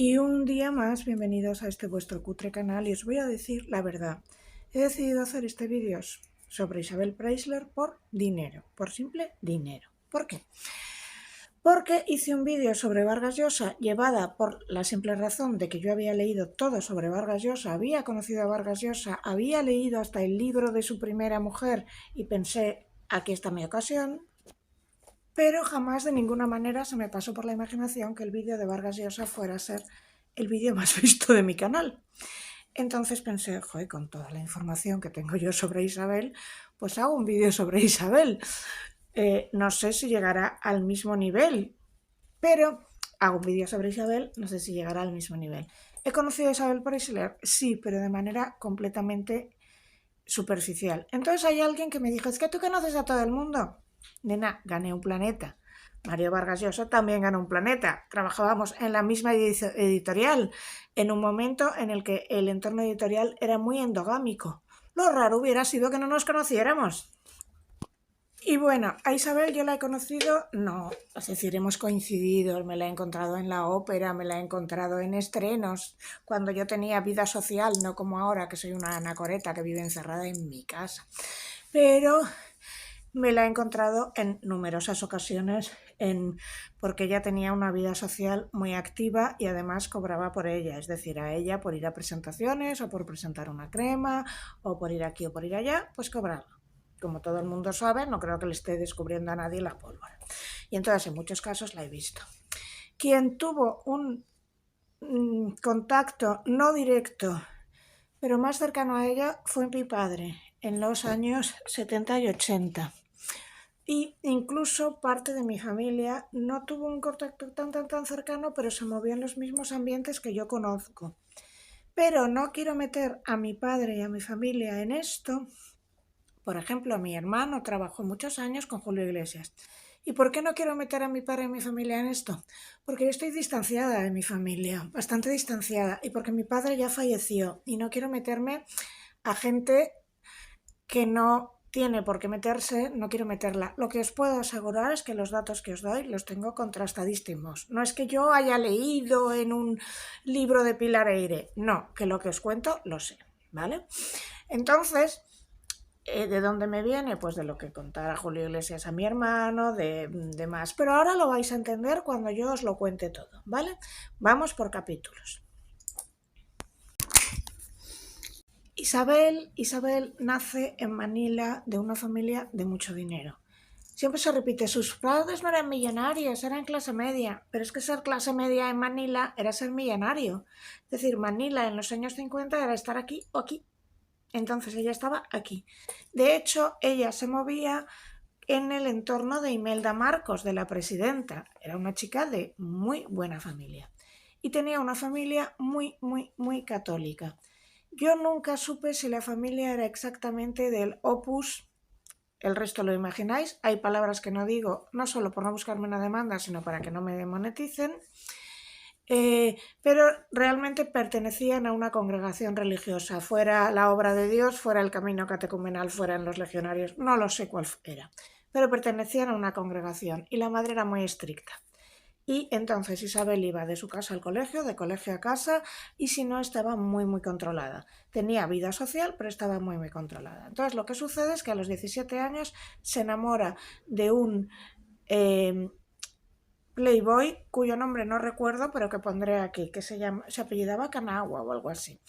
Y un día más, bienvenidos a este vuestro cutre canal y os voy a decir la verdad. He decidido hacer este vídeo sobre Isabel Preisler por dinero, por simple dinero. ¿Por qué? Porque hice un vídeo sobre Vargas Llosa llevada por la simple razón de que yo había leído todo sobre Vargas Llosa, había conocido a Vargas Llosa, había leído hasta el libro de su primera mujer y pensé, aquí está mi ocasión. Pero jamás de ninguna manera se me pasó por la imaginación que el vídeo de Vargas Llosa fuera a ser el vídeo más visto de mi canal. Entonces pensé, joder, con toda la información que tengo yo sobre Isabel, pues hago un vídeo sobre Isabel. No sé si llegará al mismo nivel, pero hago un vídeo sobre Isabel, no sé si llegará al mismo nivel. ¿He conocido a Isabel Preisler? Sí, pero de manera completamente superficial. Entonces hay alguien que me dijo, es que tú conoces a todo el mundo. Nena, gané un planeta. Mario Vargas Llosa también ganó un planeta. Trabajábamos en la misma editorial, en un momento en el que el entorno editorial era muy endogámico. Lo raro hubiera sido que no nos conociéramos. Y bueno, a Isabel yo la he conocido, no, es decir, hemos coincidido, me la he encontrado en la ópera, me la he encontrado en estrenos, cuando yo tenía vida social, no como ahora que soy una anacoreta que vive encerrada en mi casa. Pero me la he encontrado en numerosas ocasiones porque ella tenía una vida social muy activa y además cobraba por ella, es decir, a ella por ir a presentaciones o por presentar una crema o por ir aquí o por ir allá, pues cobraba. Como todo el mundo sabe, no creo que le esté descubriendo a nadie la pólvora. Y entonces en muchos casos la he visto. Quien tuvo un contacto no directo, pero más cercano a ella, fue mi padre en los años 70 y 80. Y incluso parte de mi familia no tuvo un contacto tan cercano, pero se movió en los mismos ambientes que yo conozco. Pero no quiero meter a mi padre y a mi familia en esto. Por ejemplo, mi hermano trabajó muchos años con Julio Iglesias. ¿Y por qué no quiero meter a mi padre y a mi familia en esto? Porque yo estoy distanciada de mi familia, bastante distanciada, y porque mi padre ya falleció y no quiero meterme a gente que no tiene por qué meterse, no quiero meterla. Lo que os puedo asegurar es que los datos que os doy los tengo contrastadísimos. No es que yo haya leído en un libro de Pilar Eire, no, que lo que os cuento lo sé, ¿vale? Entonces, ¿de dónde me viene? Pues de lo que contara Julio Iglesias a mi hermano, de más. Pero ahora lo vais a entender cuando yo os lo cuente todo, ¿vale? Vamos por capítulos. Isabel nace en Manila de una familia de mucho dinero. Siempre se repite, sus padres no eran millonarios, eran clase media, pero es que ser clase media en Manila era ser millonario. Es decir, Manila en los años 50 era estar aquí o aquí. Entonces ella estaba aquí. De hecho, ella se movía en el entorno de Imelda Marcos, de la presidenta. Era una chica de muy buena familia. Y tenía una familia muy católica. Yo nunca supe si la familia era exactamente del Opus, el resto lo imagináis. Hay palabras que no digo, no solo por no buscarme una demanda, sino para que no me demoneticen. Pero realmente pertenecían a una congregación religiosa, fuera la obra de Dios, fuera el camino catecumenal, fueran los legionarios, no lo sé cuál era, pero pertenecían a una congregación y la madre era muy estricta. Y entonces Isabel iba de su casa al colegio, de colegio a casa, y si no estaba muy controlada. Tenía vida social, pero estaba muy controlada. Entonces lo que sucede es que a los 17 años se enamora de un playboy, cuyo nombre no recuerdo, pero que pondré aquí, que se apellidaba Kanagua o algo así.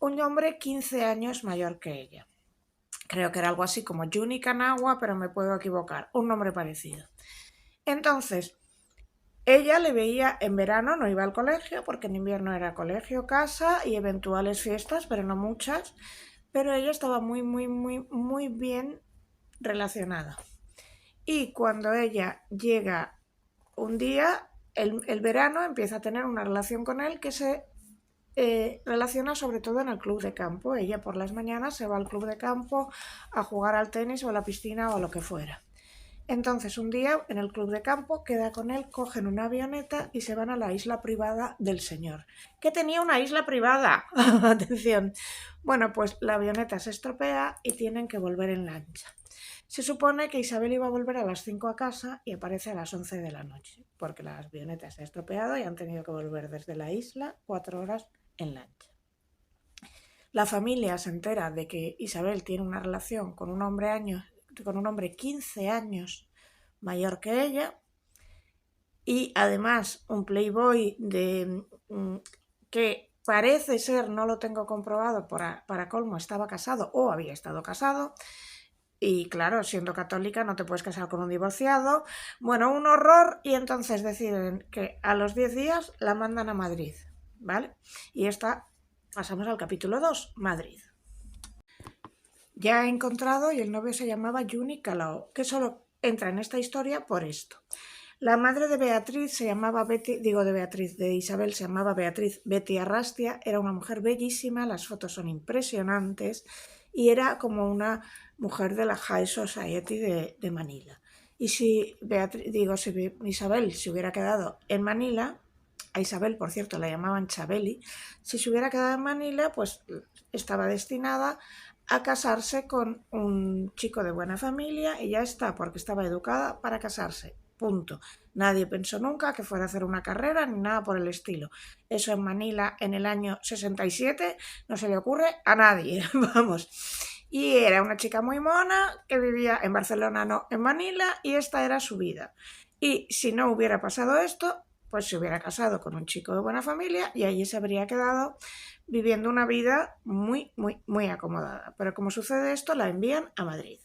Un hombre 15 años mayor que ella. Creo que era algo así como Juni Kanagua, pero me puedo equivocar. Un nombre parecido. Entonces, ella le veía en verano, no iba al colegio, porque en invierno era colegio, casa y eventuales fiestas, pero no muchas. Pero ella estaba muy bien relacionada. Y cuando ella llega un día, el verano, empieza a tener una relación con él que se relaciona sobre todo en el club de campo. Ella por las mañanas se va al club de campo a jugar al tenis o a la piscina o a lo que fuera. Entonces un día en el club de campo queda con él, cogen una avioneta y se van a la isla privada del señor, que tenía una isla privada. Atención. Bueno, pues la avioneta se estropea y tienen que volver en lancha. Se supone que Isabel iba a volver a las 5 a casa y aparece a las 11 de la noche, porque la avioneta se ha estropeado y han tenido que volver desde la isla 4 horas en lancha. La familia se entera de que Isabel tiene una relación con un hombre 15 años mayor que ella, y además un playboy que parece ser, no lo tengo comprobado, para colmo estaba casado o había estado casado. Y claro, siendo católica no te puedes casar con un divorciado. Bueno, un horror, y entonces deciden que a los 10 días la mandan a Madrid, ¿vale? Y pasamos al capítulo 2, Madrid. Ya he encontrado, y el novio se llamaba Juni Calao, que solo entra en esta historia por esto. La madre de Beatriz se llamaba de Isabel se llamaba Beatriz Betty Arrastia, era una mujer bellísima, las fotos son impresionantes y era como una mujer de la High Society de Manila. Y si Isabel se hubiera quedado en Manila, a Isabel, por cierto, la llamaban Chabeli, si se hubiera quedado en Manila, pues estaba destinada a casarse con un chico de buena familia y ya está, porque estaba educada para casarse. Punto. Nadie pensó nunca que fuera a hacer una carrera ni nada por el estilo. Eso en Manila en el año 67 no se le ocurre a nadie, vamos. Y era una chica muy mona que vivía en Barcelona, no en Manila, y esta era su vida. Y si no hubiera pasado esto, pues se hubiera casado con un chico de buena familia y allí se habría quedado viviendo una vida muy, muy, muy acomodada. Pero como sucede esto, la envían a Madrid.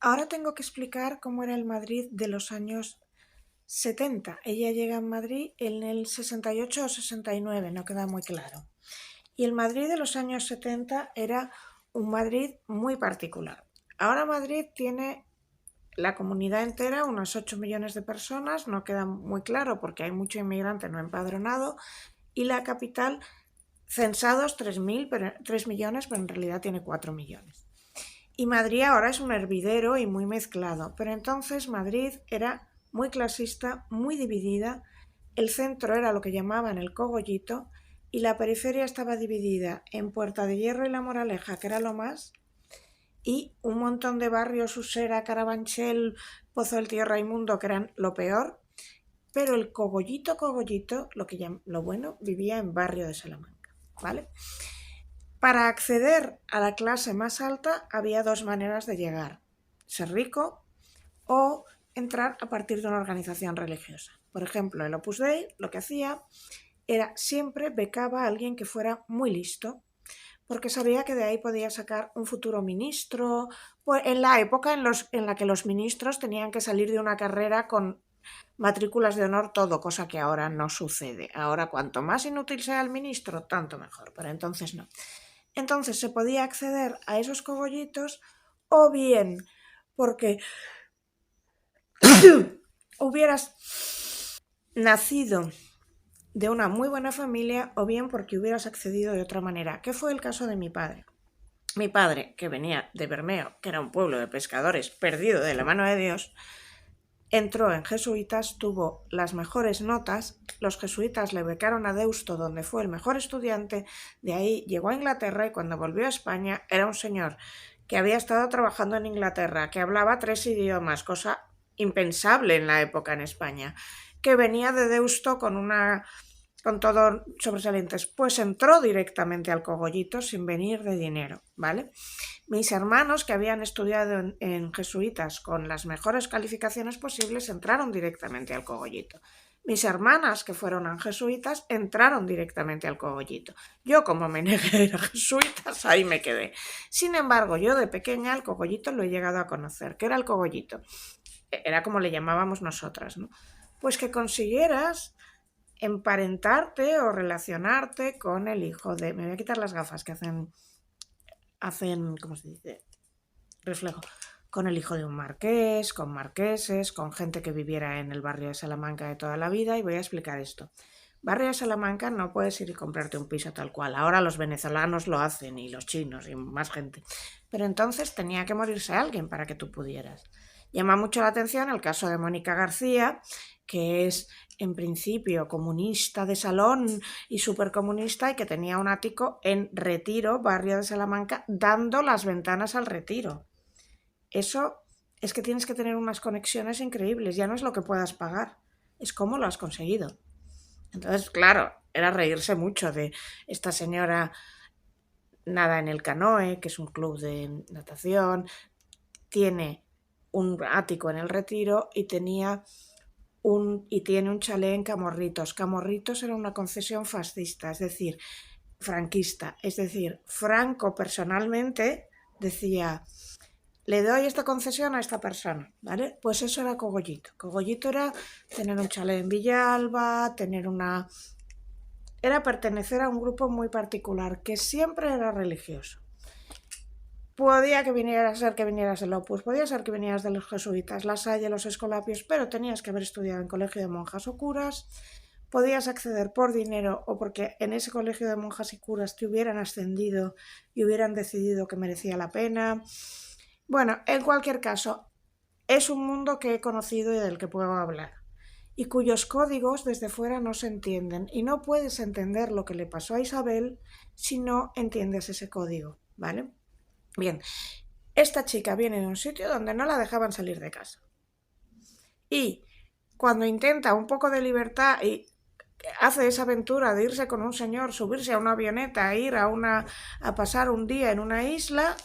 Ahora tengo que explicar cómo era el Madrid de los años 70. Ella llega a Madrid en el 68 o 69, no queda muy claro. Y el Madrid de los años 70 era un Madrid muy particular. Ahora Madrid tiene la comunidad entera, unos 8 millones de personas, no queda muy claro porque hay mucho inmigrante no empadronado, y la capital, censados 3 millones, pero en realidad tiene 4 millones. Y Madrid ahora es un hervidero y muy mezclado, pero entonces Madrid era muy clasista, muy dividida, el centro era lo que llamaban el cogollito y la periferia estaba dividida en Puerta de Hierro y La Moraleja, que era lo más, y un montón de barrios, Usera, Carabanchel, Pozo del Tío Raimundo, que eran lo peor, pero el cogollito, lo bueno, vivía en Barrio de Salamanca, ¿vale? Para acceder a la clase más alta había dos maneras de llegar: ser rico o entrar a partir de una organización religiosa. Por ejemplo, el Opus Dei lo que hacía era siempre becaba a alguien que fuera muy listo, porque sabía que de ahí podía sacar un futuro ministro, pues en la época en la que los ministros tenían que salir de una carrera con matrículas de honor todo, cosa que ahora no sucede. Ahora cuanto más inútil sea el ministro, tanto mejor, pero entonces no. Entonces se podía acceder a esos cogollitos o bien porque hubieras nacido de una muy buena familia o bien porque hubieras accedido de otra manera, que fue el caso de mi padre. Mi padre, que venía de Bermeo, que era un pueblo de pescadores perdido de la mano de Dios, entró en jesuitas, tuvo las mejores notas, los jesuitas le becaron a Deusto, donde fue el mejor estudiante, de ahí llegó a Inglaterra y cuando volvió a España era un señor que había estado trabajando en Inglaterra, que hablaba 3 idiomas, cosa impensable en la época en España, que venía de Deusto con todo sobresalientes, pues entró directamente al cogollito sin venir de dinero, ¿vale? Mis hermanos, que habían estudiado en jesuitas con las mejores calificaciones posibles, entraron directamente al cogollito. Mis hermanas, que fueron jesuitas, entraron directamente al cogollito. Yo, como me negué a ir a jesuitas, ahí me quedé. Sin embargo, yo de pequeña el cogollito lo he llegado a conocer. ¿Qué era el cogollito? Era como le llamábamos nosotras, ¿no? Pues que consiguieras emparentarte o relacionarte con el hijo de... Me voy a quitar las gafas que hacen, ¿cómo se dice? Reflejo. Con el hijo de un marqués, con marqueses, con gente que viviera en el barrio de Salamanca de toda la vida, y voy a explicar esto. Barrio de Salamanca no puedes ir y comprarte un piso tal cual. Ahora los venezolanos lo hacen y los chinos y más gente. Pero entonces tenía que morirse alguien para que tú pudieras. Llama mucho la atención el caso de Mónica García, que es en principio comunista de salón y supercomunista y que tenía un ático en Retiro, barrio de Salamanca, dando las ventanas al Retiro. eso es que tienes que tener unas conexiones increíbles, ya no es lo que puedas pagar, es cómo lo has conseguido. Entonces, claro, era reírse mucho de esta señora. Nada en el Canoe, que es un club de natación, tiene un ático en el Retiro y tiene un chalet en Camorritos. Camorritos era una concesión fascista, es decir, franquista. Es decir, Franco personalmente decía, le doy esta concesión a esta persona, ¿vale? Pues eso era Cogollito. Cogollito era tener un chalet en Villalba, era pertenecer a un grupo muy particular, que siempre era religioso. Podía ser que vinieras del Opus, podía ser que vinieras de los jesuitas, la Salle, los Escolapios, pero tenías que haber estudiado en colegio de monjas o curas, podías acceder por dinero o porque en ese colegio de monjas y curas te hubieran ascendido y hubieran decidido que merecía la pena. Bueno, en cualquier caso, es un mundo que he conocido y del que puedo hablar, y cuyos códigos desde fuera no se entienden, y no puedes entender lo que le pasó a Isabel si no entiendes ese código, ¿vale? Bien, esta chica viene de un sitio donde no la dejaban salir de casa. Y cuando intenta un poco de libertad y hace esa aventura de irse con un señor, subirse a una avioneta, ir a pasar un día en una isla,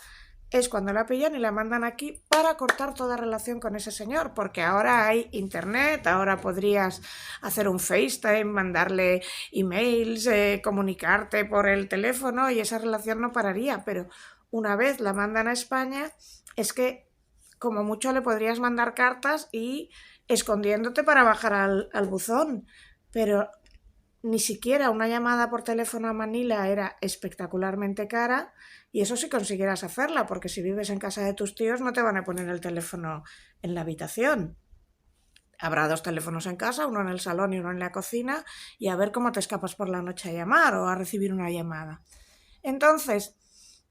es cuando la pillan y la mandan aquí para cortar toda relación con ese señor, porque ahora hay internet, ahora podrías hacer un FaceTime, mandarle emails, comunicarte por el teléfono y esa relación no pararía, pero una vez la mandan a España, es que como mucho le podrías mandar cartas y escondiéndote para bajar al buzón, pero ni siquiera una llamada por teléfono a Manila era espectacularmente cara, y eso si consiguieras hacerla, porque si vives en casa de tus tíos no te van a poner el teléfono en la habitación. Habrá 2 teléfonos en casa, uno en el salón y uno en la cocina, y a ver cómo te escapas por la noche a llamar o a recibir una llamada. Entonces,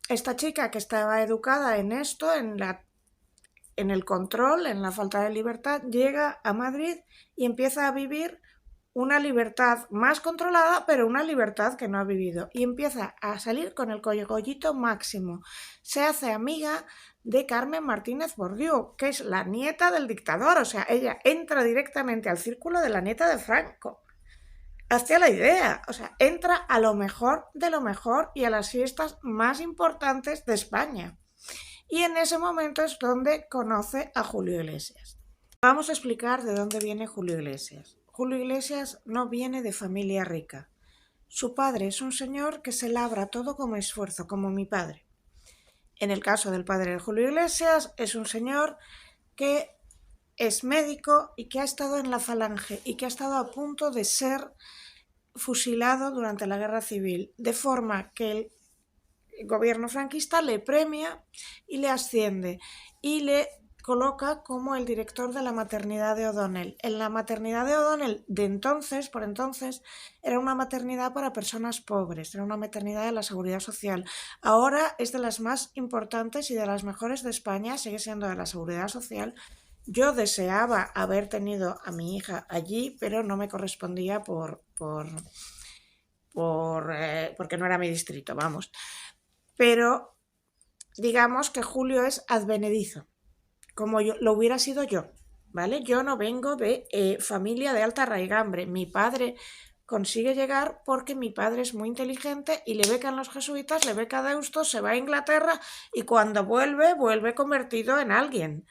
esta chica que estaba educada en esto, en el control, en la falta de libertad, llega a Madrid y empieza a vivir una libertad más controlada, pero una libertad que no ha vivido. Y empieza a salir con el cogollito máximo. Se hace amiga de Carmen Martínez Bordiú, que es la nieta del dictador. O sea, ella entra directamente al círculo de la nieta de Franco. Hazte la idea. O sea, entra a lo mejor de lo mejor y a las fiestas más importantes de España. Y en ese momento es donde conoce a Julio Iglesias. Vamos a explicar de dónde viene Julio Iglesias. Julio Iglesias no viene de familia rica. Su padre es un señor que se labra todo como esfuerzo, como mi padre. En el caso del padre de Julio Iglesias, es un señor que es médico y que ha estado en la Falange y que ha estado a punto de ser fusilado durante la Guerra Civil, de forma que el gobierno franquista le premia y le asciende y le coloca como el director de la maternidad de O'Donnell. En la maternidad de O'Donnell de entonces, por entonces, era una maternidad para personas pobres, era una maternidad de la Seguridad Social. Ahora es de las más importantes y de las mejores de España, sigue siendo de la Seguridad Social. Yo deseaba haber tenido a mi hija allí, pero no me correspondía porque no era mi distrito, vamos. Pero digamos que Julio es advenedizo, como lo hubiera sido yo, ¿vale? Yo no vengo de familia de alta raigambre. Mi padre consigue llegar porque mi padre es muy inteligente y le becan los jesuitas, le beca Deusto, se va a Inglaterra y cuando vuelve convertido en alguien.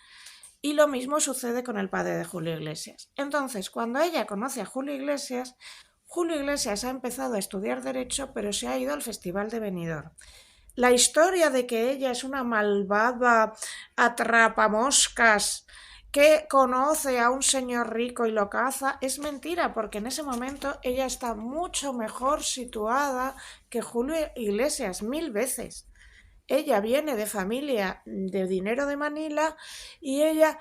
Y lo mismo sucede con el padre de Julio Iglesias. Entonces, cuando ella conoce a Julio Iglesias ha empezado a estudiar Derecho, pero se ha ido al Festival de Benidorm. La historia de que ella es una malvada atrapamoscas que conoce a un señor rico y lo caza es mentira, porque en ese momento ella está mucho mejor situada que Julio Iglesias, 1000 veces. Ella viene de familia de dinero de Manila y ella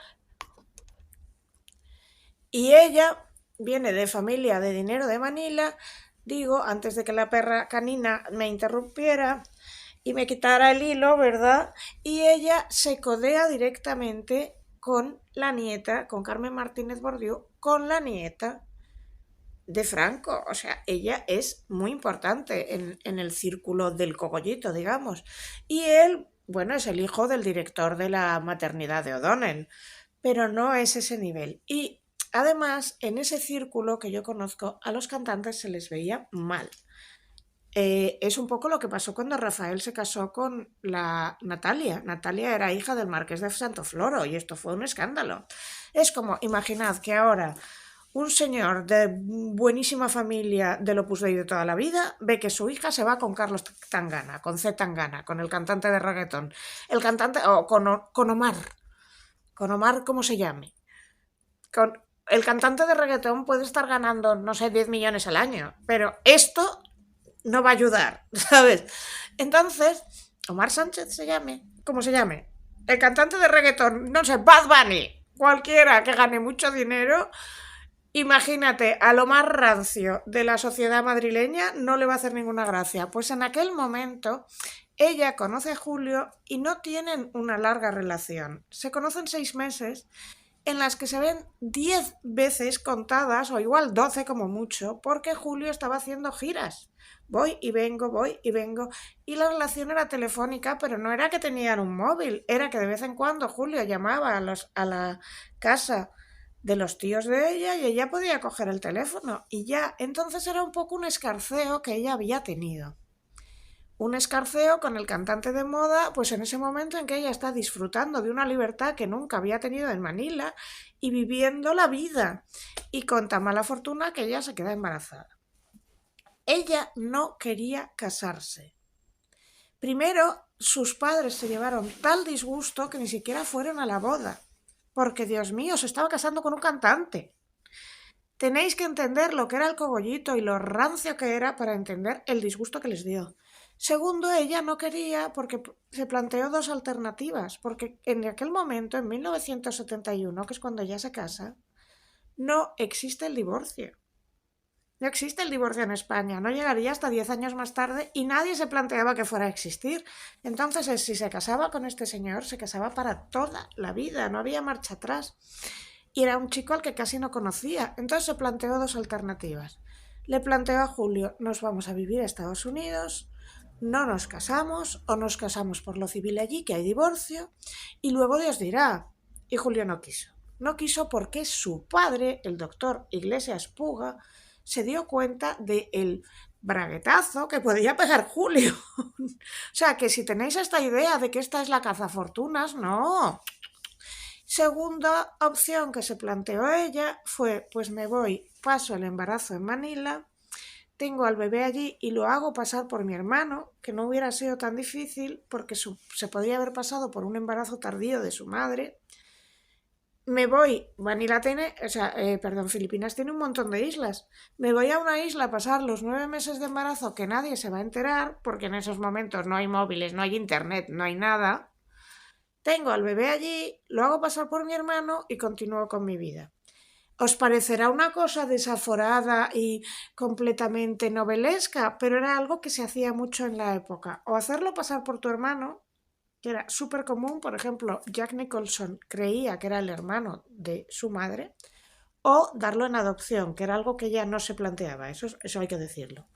viene de familia de dinero de Manila, digo, antes de que la perra canina me interrumpiera y me quitara el hilo, ¿verdad? Y ella se codea directamente con la nieta, con Carmen Martínez Bordiú, con la nieta de Franco. O sea, ella es muy importante en el círculo del cogollito, digamos. Y él bueno, es el hijo del director de la maternidad de O'Donnell, pero no es ese nivel. Y además, en ese círculo que yo conozco, a los cantantes se les veía mal. Es un poco lo que pasó cuando Rafael se casó con la Natalia. Natalia era hija del marqués de Santofloro y esto fue un escándalo. Es como, imaginad que ahora un señor de buenísima familia del Opus Dei de toda la vida ve que su hija se va con Carlos Tangana, con C. Tangana, con el cantante de reggaetón, el cantante, o con Omar como se llame. Con, el cantante de reggaetón puede estar ganando, no sé, 10 millones al año, pero esto no va a ayudar, ¿sabes? Entonces, Omar Sánchez se llame, como se llame, el cantante de reggaetón, no sé, Bad Bunny, cualquiera que gane mucho dinero, imagínate, a lo más rancio de la sociedad madrileña no le va a hacer ninguna gracia. Pues en aquel momento ella conoce a Julio y no tienen una larga relación. Se conocen 6 meses en las que se ven 10 veces contadas, o igual 12 como mucho, porque Julio estaba haciendo giras. Voy y vengo, y la relación era telefónica, pero no era que tenían un móvil, era que de vez en cuando Julio llamaba a la casa de los tíos de ella y ella podía coger el teléfono, y ya, entonces era un poco un escarceo que ella había tenido. Un escarceo con el cantante de moda, pues en ese momento en que ella está disfrutando de una libertad que nunca había tenido en Manila y viviendo la vida. Y con tan mala fortuna que ella se queda embarazada. Ella no quería casarse. Primero, sus padres se llevaron tal disgusto que ni siquiera fueron a la boda. Porque, Dios mío, se estaba casando con un cantante. Tenéis que entender lo que era el cogollito y lo rancio que era para entender el disgusto que les dio. Segundo, ella no quería porque se planteó dos alternativas, porque en aquel momento, en 1971, que es cuando ella se casa, no existe el divorcio. No existe el divorcio en España, no llegaría hasta 10 años más tarde y nadie se planteaba que fuera a existir. Entonces, si se casaba con este señor, se casaba para toda la vida, no había marcha atrás. Y era un chico al que casi no conocía. Entonces se planteó dos alternativas. Le planteó a Julio, nos vamos a vivir a Estados Unidos, no nos casamos o nos casamos por lo civil allí, que hay divorcio, y luego Dios dirá. Y Julio no quiso. No quiso porque su padre, el doctor Iglesias Puga, se dio cuenta del braguetazo que podía pegar Julio. O sea, que si tenéis esta idea de que esta es la cazafortunas, no. Segunda opción que se planteó ella fue, pues me voy, paso el embarazo en Manila, tengo al bebé allí y lo hago pasar por mi hermano, que no hubiera sido tan difícil porque se podría haber pasado por un embarazo tardío de su madre. Me voy, Manila tiene, Filipinas tiene un montón de islas. Me voy a una isla a pasar los 9 meses de embarazo que nadie se va a enterar, porque en esos momentos no hay móviles, no hay internet, no hay nada. Tengo al bebé allí, lo hago pasar por mi hermano y continúo con mi vida. Os parecerá una cosa desaforada y completamente novelesca, pero era algo que se hacía mucho en la época. O hacerlo pasar por tu hermano, que era súper común, por ejemplo, Jack Nicholson creía que era el hermano de su madre, o darlo en adopción, que era algo que ya no se planteaba, eso hay que decirlo.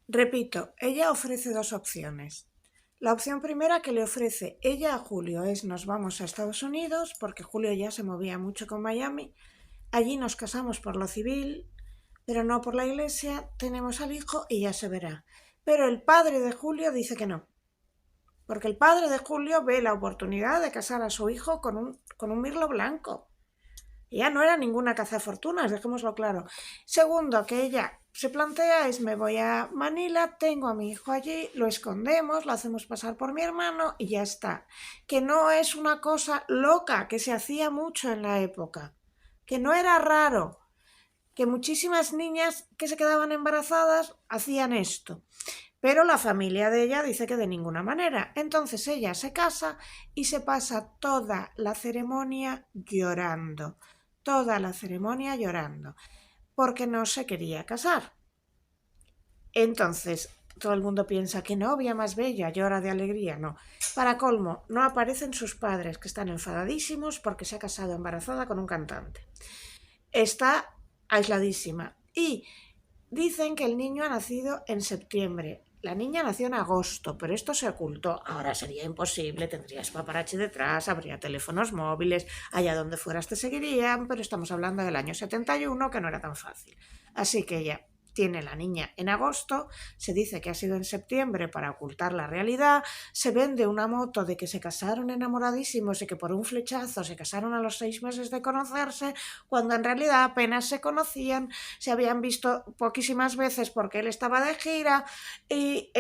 Repito, ella ofrece dos opciones. La opción primera que le ofrece ella a Julio es nos vamos a Estados Unidos, porque Julio ya se movía mucho con Miami, allí nos casamos por lo civil, pero no por la iglesia, tenemos al hijo y ya se verá. Pero el padre de Julio dice que no, porque el padre de Julio ve la oportunidad de casar a su hijo con un mirlo blanco. Ella no era ninguna cazafortunas, dejémoslo claro. Segundo, que ella se plantea es me voy a Manila, tengo a mi hijo allí, lo escondemos, lo hacemos pasar por mi hermano y ya está. Que no es una cosa loca, que se hacía mucho en la época, que no era raro, que muchísimas niñas que se quedaban embarazadas hacían esto. Pero la familia de ella dice que de ninguna manera. Entonces ella se casa y se pasa toda la ceremonia llorando. Toda la ceremonia llorando. Porque no se quería casar. Entonces todo el mundo piensa que novia más bella, llora de alegría. No. Para colmo, no aparecen sus padres, que están enfadadísimos porque se ha casado embarazada con un cantante. Está aisladísima. Y dicen que el niño ha nacido en septiembre. la niña nació en agosto, pero esto se ocultó. Ahora sería imposible, tendrías paparazzi detrás, habría teléfonos móviles, allá donde fueras te seguirían, pero estamos hablando del año 71, que no era tan fácil. Así que ella tiene la niña en agosto, se dice que ha sido en septiembre para ocultar la realidad, se vende una moto de que se casaron enamoradísimos y que por un flechazo se casaron a los 6 meses de conocerse, cuando en realidad apenas se conocían, se habían visto poquísimas veces porque él estaba de gira y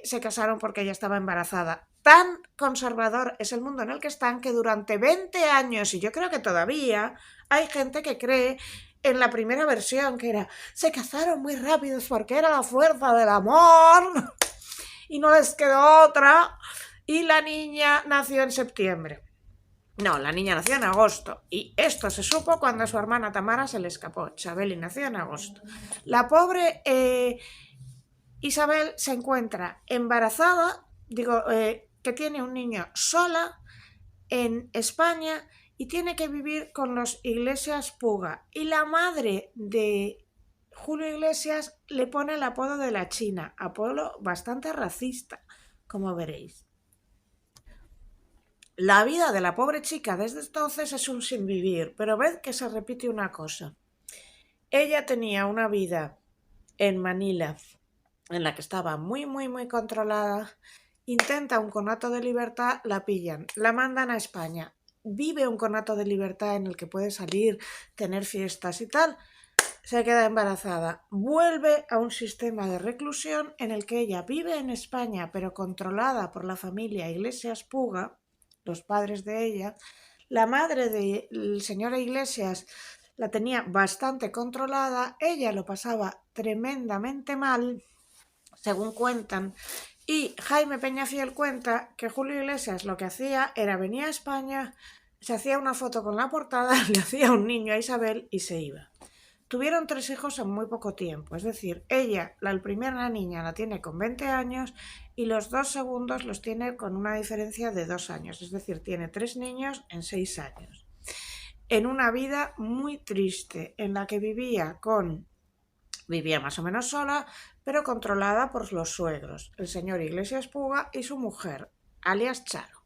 se casaron porque ella estaba embarazada. Tan conservador es el mundo en el que están que durante 20 años, y yo creo que todavía, hay gente que cree en la primera versión, que era, se casaron muy rápidos porque era la fuerza del amor y no les quedó otra, y la niña nació en septiembre. No, la niña nació en agosto, y esto se supo cuando a su hermana Tamara se le escapó. Chabeli nació en agosto. La pobre Isabel se encuentra embarazada, que tiene un niño sola en España, y tiene que vivir con los Iglesias Puga. Y la madre de Julio Iglesias le pone el apodo de la China, apodo bastante racista, como veréis. La vida de la pobre chica desde entonces es un sinvivir, pero ved que se repite una cosa. Ella tenía una vida en Manila en la que estaba muy controlada, intenta un conato de libertad, la pillan, la mandan a España, vive un conato de libertad en el que puede salir, tener fiestas y tal, se queda embarazada, vuelve a un sistema de reclusión en el que ella vive en España pero controlada por la familia Iglesias Puga, los padres de ella. La madre del señor Iglesias la tenía bastante controlada, ella lo pasaba tremendamente mal, según cuentan, y Jaime Peñafiel cuenta que Julio Iglesias lo que hacía era venir a España, se hacía una foto con la portada, le hacía un niño a Isabel y se iba. Tuvieron 3 hijos en muy poco tiempo, es decir, ella, la primera niña, la tiene con 20 años y los 2 segundos los tiene con una diferencia de 2 años, es decir, tiene 3 niños en 6 años. En una vida muy triste, en la que vivía más o menos sola, pero controlada por los suegros, el señor Iglesias Puga y su mujer, alias Charo.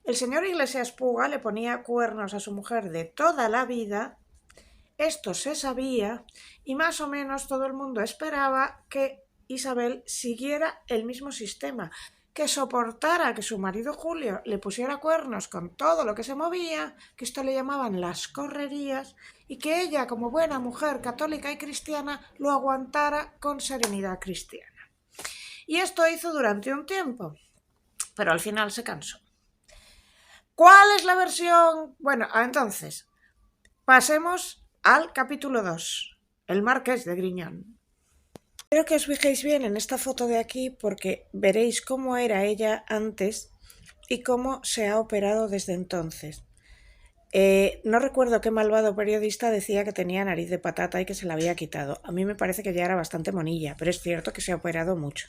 El señor Iglesias Puga le ponía cuernos a su mujer de toda la vida. Esto se sabía y más o menos todo el mundo esperaba que Isabel siguiera el mismo sistema, que soportara que su marido Julio le pusiera cuernos con todo lo que se movía, que esto le llamaban las correrías, y que ella, como buena mujer católica y cristiana, lo aguantara con serenidad cristiana. Y esto hizo durante un tiempo, pero al final se cansó. ¿Cuál es la versión? Bueno, entonces, pasemos al capítulo 2, el Marqués de Griñón. Espero que os fijéis bien en esta foto de aquí porque veréis cómo era ella antes y cómo se ha operado desde entonces. No recuerdo qué malvado periodista decía que tenía nariz de patata y que se la había quitado. A mí me parece que ya era bastante monilla, pero es cierto que se ha operado mucho.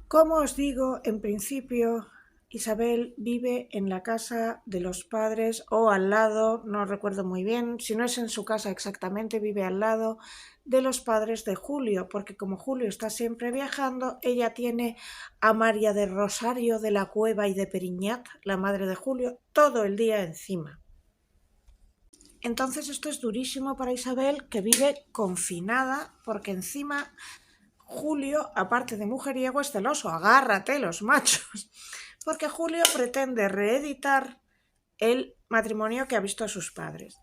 Como os digo, en principio Isabel vive en la casa de los padres o al lado, no recuerdo muy bien, si no es en su casa exactamente, vive al lado de los padres de Julio, porque como Julio está siempre viajando, ella tiene a María de Rosario de la Cueva y de Periñat, la madre de Julio, todo el día encima. Entonces esto es durísimo para Isabel, que vive confinada, porque encima Julio, aparte de mujeriego, es celoso, agárrate los machos, porque Julio pretende reeditar el matrimonio que ha visto a sus padres.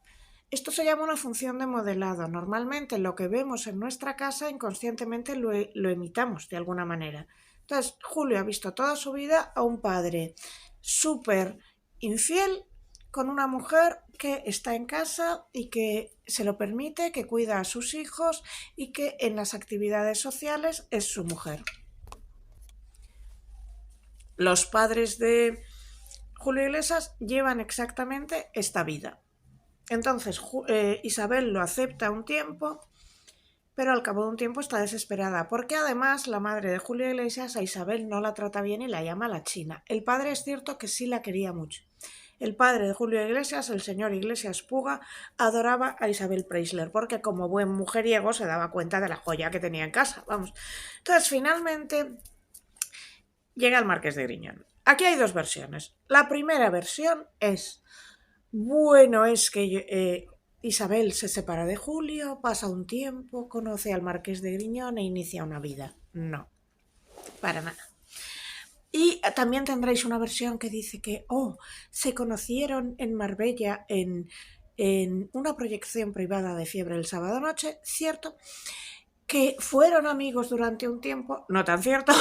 Esto se llama una función de modelado. Normalmente lo que vemos en nuestra casa inconscientemente lo imitamos de alguna manera. Entonces, Julio ha visto toda su vida a un padre súper infiel con una mujer que está en casa y que se lo permite, que cuida a sus hijos y que en las actividades sociales es su mujer. Los padres de Julio Iglesias llevan exactamente esta vida. Entonces Isabel lo acepta un tiempo, pero al cabo de un tiempo está desesperada, porque además la madre de Julio Iglesias a Isabel no la trata bien y la llama la China. El padre es cierto que sí la quería mucho. El padre de Julio Iglesias, el señor Iglesias Puga, adoraba a Isabel Preisler, porque como buen mujeriego se daba cuenta de la joya que tenía en casa. Vamos. Entonces finalmente llega el Marqués de Griñón. Aquí hay dos versiones. La primera versión es, bueno, es que Isabel se separa de Julio, pasa un tiempo, conoce al Marqués de Griñón e inicia una vida. No, para nada. Y también tendréis una versión que dice que, se conocieron en Marbella en una proyección privada de Fiebre el sábado noche, cierto, que fueron amigos durante un tiempo, no tan cierto,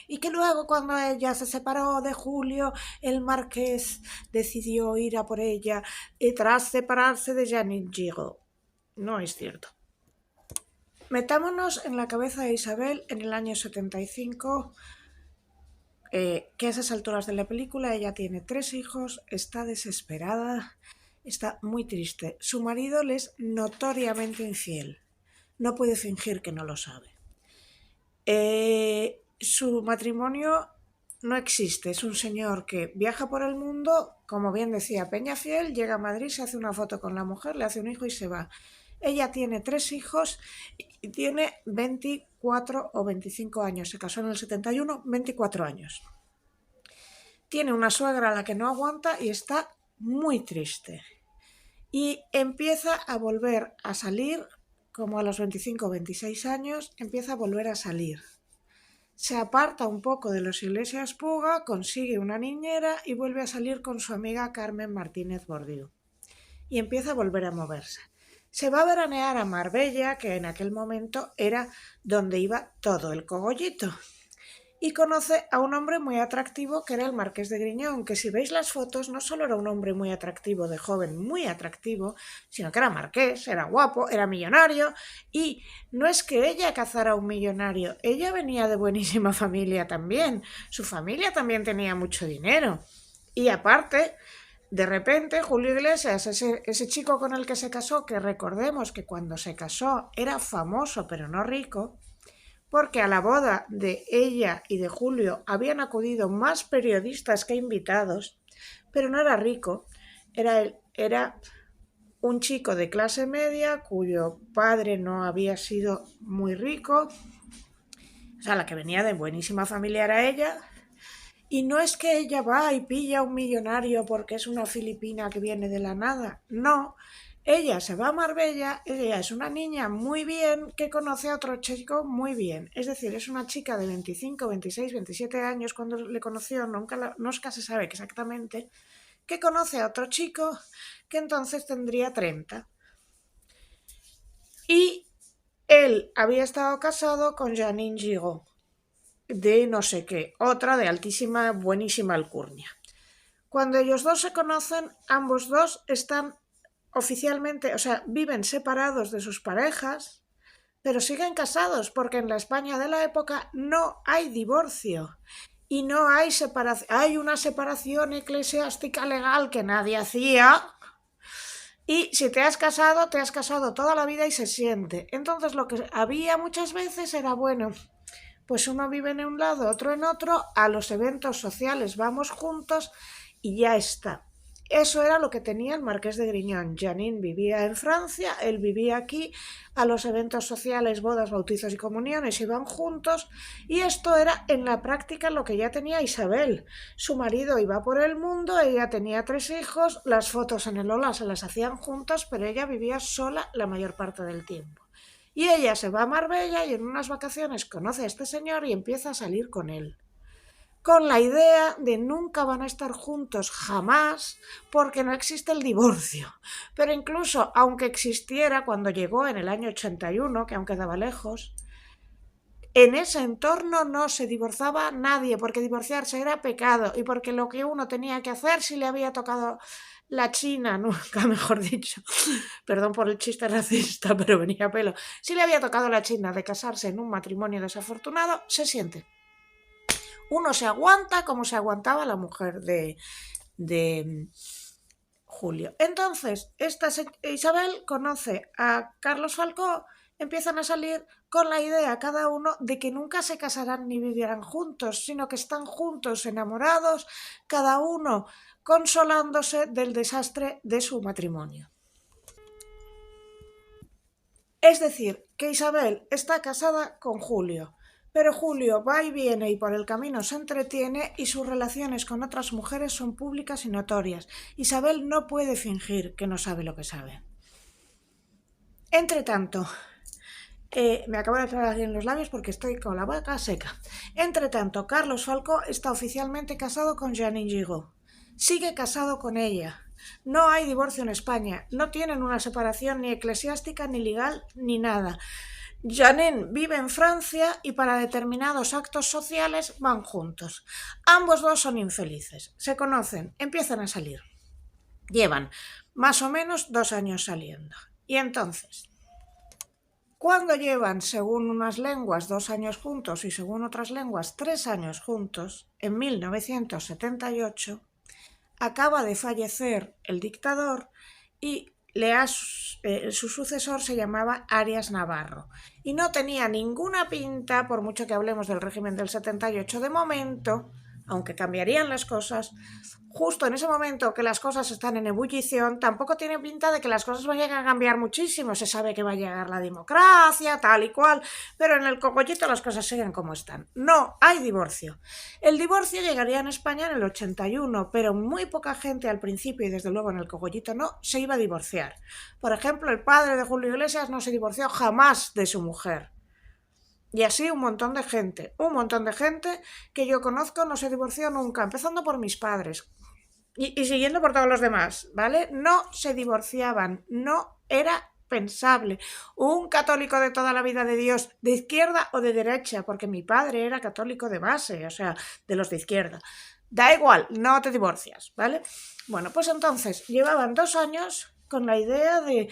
y que luego cuando ella se separó de Julio, el marqués decidió ir a por ella y tras separarse de Jeanine Giraud. No es cierto. Metámonos en la cabeza de Isabel en el año 75, que a esas alturas de la película ella tiene 3 hijos, está desesperada, está muy triste. Su marido le es notoriamente infiel. No puede fingir que no lo sabe. Su matrimonio no existe. Es un señor que viaja por el mundo, como bien decía Peñafiel, llega a Madrid, se hace una foto con la mujer, le hace un hijo y se va. Ella tiene 3 hijos y tiene 24 o 25 años. Se casó en el 71, 24 años. Tiene una suegra a la que no aguanta y está muy triste. Y empieza a volver a salir, como a los 25 o 26 años, empieza a volver a salir. Se aparta un poco de los Iglesias Puga, consigue una niñera y vuelve a salir con su amiga Carmen Martínez Bordiú. Y empieza a volver a moverse. Se va a veranear a Marbella, que en aquel momento era donde iba todo el cogollito. Y conoce a un hombre muy atractivo que era el Marqués de Griñón, que si veis las fotos no solo era un hombre muy atractivo, de joven, muy atractivo, sino que era marqués, era guapo, era millonario, y no es que ella cazara a un millonario, ella venía de buenísima familia también, su familia también tenía mucho dinero, y aparte, de repente Julio Iglesias, ese chico con el que se casó, que recordemos que cuando se casó era famoso pero no rico, porque a la boda de ella y de Julio habían acudido más periodistas que invitados, pero no era rico, era un chico de clase media cuyo padre no había sido muy rico, o sea, la que venía de buenísima familia era ella, y no es que ella va y pilla a un millonario porque es una filipina que viene de la nada, no. Ella se va a Marbella, ella es una niña muy bien que conoce a otro chico muy bien. Es decir, es una chica de 25, 26, 27 años cuando le conoció, nunca se sabe exactamente, que conoce a otro chico que entonces tendría 30. Y él había estado casado con Jeanine Giraud, de no sé qué, otra de altísima, buenísima alcurnia. Cuando ellos dos se conocen, ambos dos están oficialmente, o sea, viven separados de sus parejas, pero siguen casados, porque en la España de la época no hay divorcio y no hay separación. Hay una separación eclesiástica legal que nadie hacía, y si te has casado toda la vida y se siente. Entonces lo que había muchas veces era, bueno, pues uno vive en un lado, otro en otro, a los eventos sociales vamos juntos y ya está. Eso era lo que tenía el Marqués de Griñón. Jeanine vivía en Francia, él vivía aquí, a los eventos sociales, bodas, bautizos y comuniones iban juntos, y esto era en la práctica lo que ya tenía Isabel. Su marido iba por el mundo, ella tenía 3 hijos, las fotos en el Ola se las hacían juntos, pero ella vivía sola la mayor parte del tiempo. Y ella se va a Marbella y en unas vacaciones conoce a este señor y empieza a salir con él, con la idea de nunca van a estar juntos jamás porque no existe el divorcio. Pero incluso aunque existiera, cuando llegó en el año 81, que aún quedaba lejos, en ese entorno no se divorciaba nadie, porque divorciarse era pecado y porque lo que uno tenía que hacer si le había tocado la China, nunca mejor dicho, perdón por el chiste racista, pero venía a pelo, si le había tocado la China de casarse en un matrimonio desafortunado, se siente. Uno se aguanta como se aguantaba la mujer de Julio. Entonces, Isabel conoce a Carlos Falcó, empiezan a salir con la idea cada uno de que nunca se casarán ni vivirán juntos, sino que están juntos, enamorados, cada uno consolándose del desastre de su matrimonio. Es decir, que Isabel está casada con Julio, Pero Julio va y viene y por el camino se entretiene y sus relaciones con otras mujeres son públicas y notorias. Isabel no puede fingir que no sabe lo que sabe. Entre tanto, me acabo de tragar en los labios porque estoy con la boca seca. Entre tanto, Carlos Falcó está oficialmente casado con Jeanine Gigot. Sigue casado con ella. No hay divorcio en España. No tienen una separación ni eclesiástica, ni legal, ni nada. Jeanine vive en Francia y para determinados actos sociales van juntos. Ambos dos son infelices. Se conocen, empiezan a salir. Llevan más o menos 2 años saliendo. Y entonces, cuando llevan, según unas lenguas, 2 años juntos y según otras lenguas, 3 años juntos, en 1978, acaba de fallecer el dictador y su sucesor se llamaba Arias Navarro. Y no tenía ninguna pinta, por mucho que hablemos del régimen del 78 de momento, aunque cambiarían las cosas, justo en ese momento que las cosas están en ebullición, tampoco tiene pinta de que las cosas vayan a cambiar muchísimo. Se sabe que va a llegar la democracia, tal y cual, pero en el cogollito las cosas siguen como están. No hay divorcio. El divorcio llegaría en España en el 81, pero muy poca gente al principio, y desde luego en el cogollito no, se iba a divorciar. Por ejemplo, el padre de Julio Iglesias no se divorció jamás de su mujer. Y así un montón de gente que yo conozco no se divorció nunca, empezando por mis padres y siguiendo por todos los demás, ¿vale? No se divorciaban, no era pensable. Un católico de toda la vida de Dios, de izquierda o de derecha, porque mi padre era católico de base, o sea, de los de izquierda. Da igual, no te divorcias, ¿vale? Bueno, pues entonces llevaban 2 años con la idea de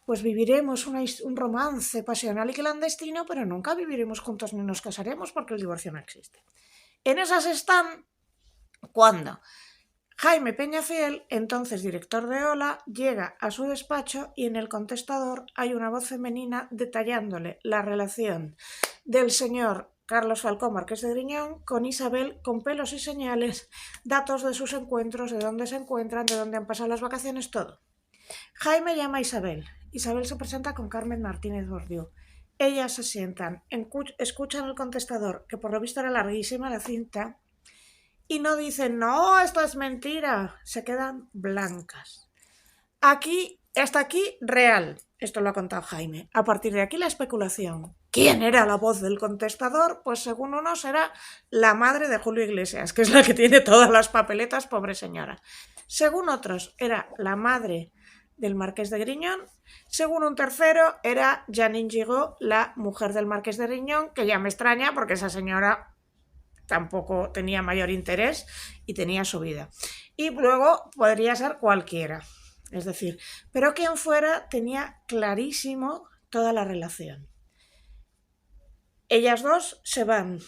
pues viviremos un romance pasional y clandestino, pero nunca viviremos juntos ni nos casaremos porque el divorcio no existe. En esas están cuando Jaime Peñafiel, entonces director de Hola, llega a su despacho y en el contestador hay una voz femenina detallándole la relación del señor Carlos Falcó Marqués de Griñón con Isabel, con pelos y señales, datos de sus encuentros, de dónde se encuentran, de dónde han pasado las vacaciones, todo. Jaime llama a Isabel. Isabel se presenta con Carmen Martínez Bordiú. Ellas se sientan, escuchan el contestador, que por lo visto era larguísima la cinta, y no dicen, no, esto es mentira. Se quedan blancas. Hasta aquí, real. Esto lo ha contado Jaime. A partir de aquí, la especulación. ¿Quién era la voz del contestador? Pues según unos era la madre de Julio Iglesias, que es la que tiene todas las papeletas, pobre señora. Según otros, era la madre del Marqués de Griñón. Según un tercero, era Jeanine Gigot, la mujer del Marqués de Griñón, que ya me extraña porque esa señora tampoco tenía mayor interés y tenía su vida. Y luego podría ser cualquiera. Es decir, pero quien fuera tenía clarísimo toda la relación. Ellas dos se van.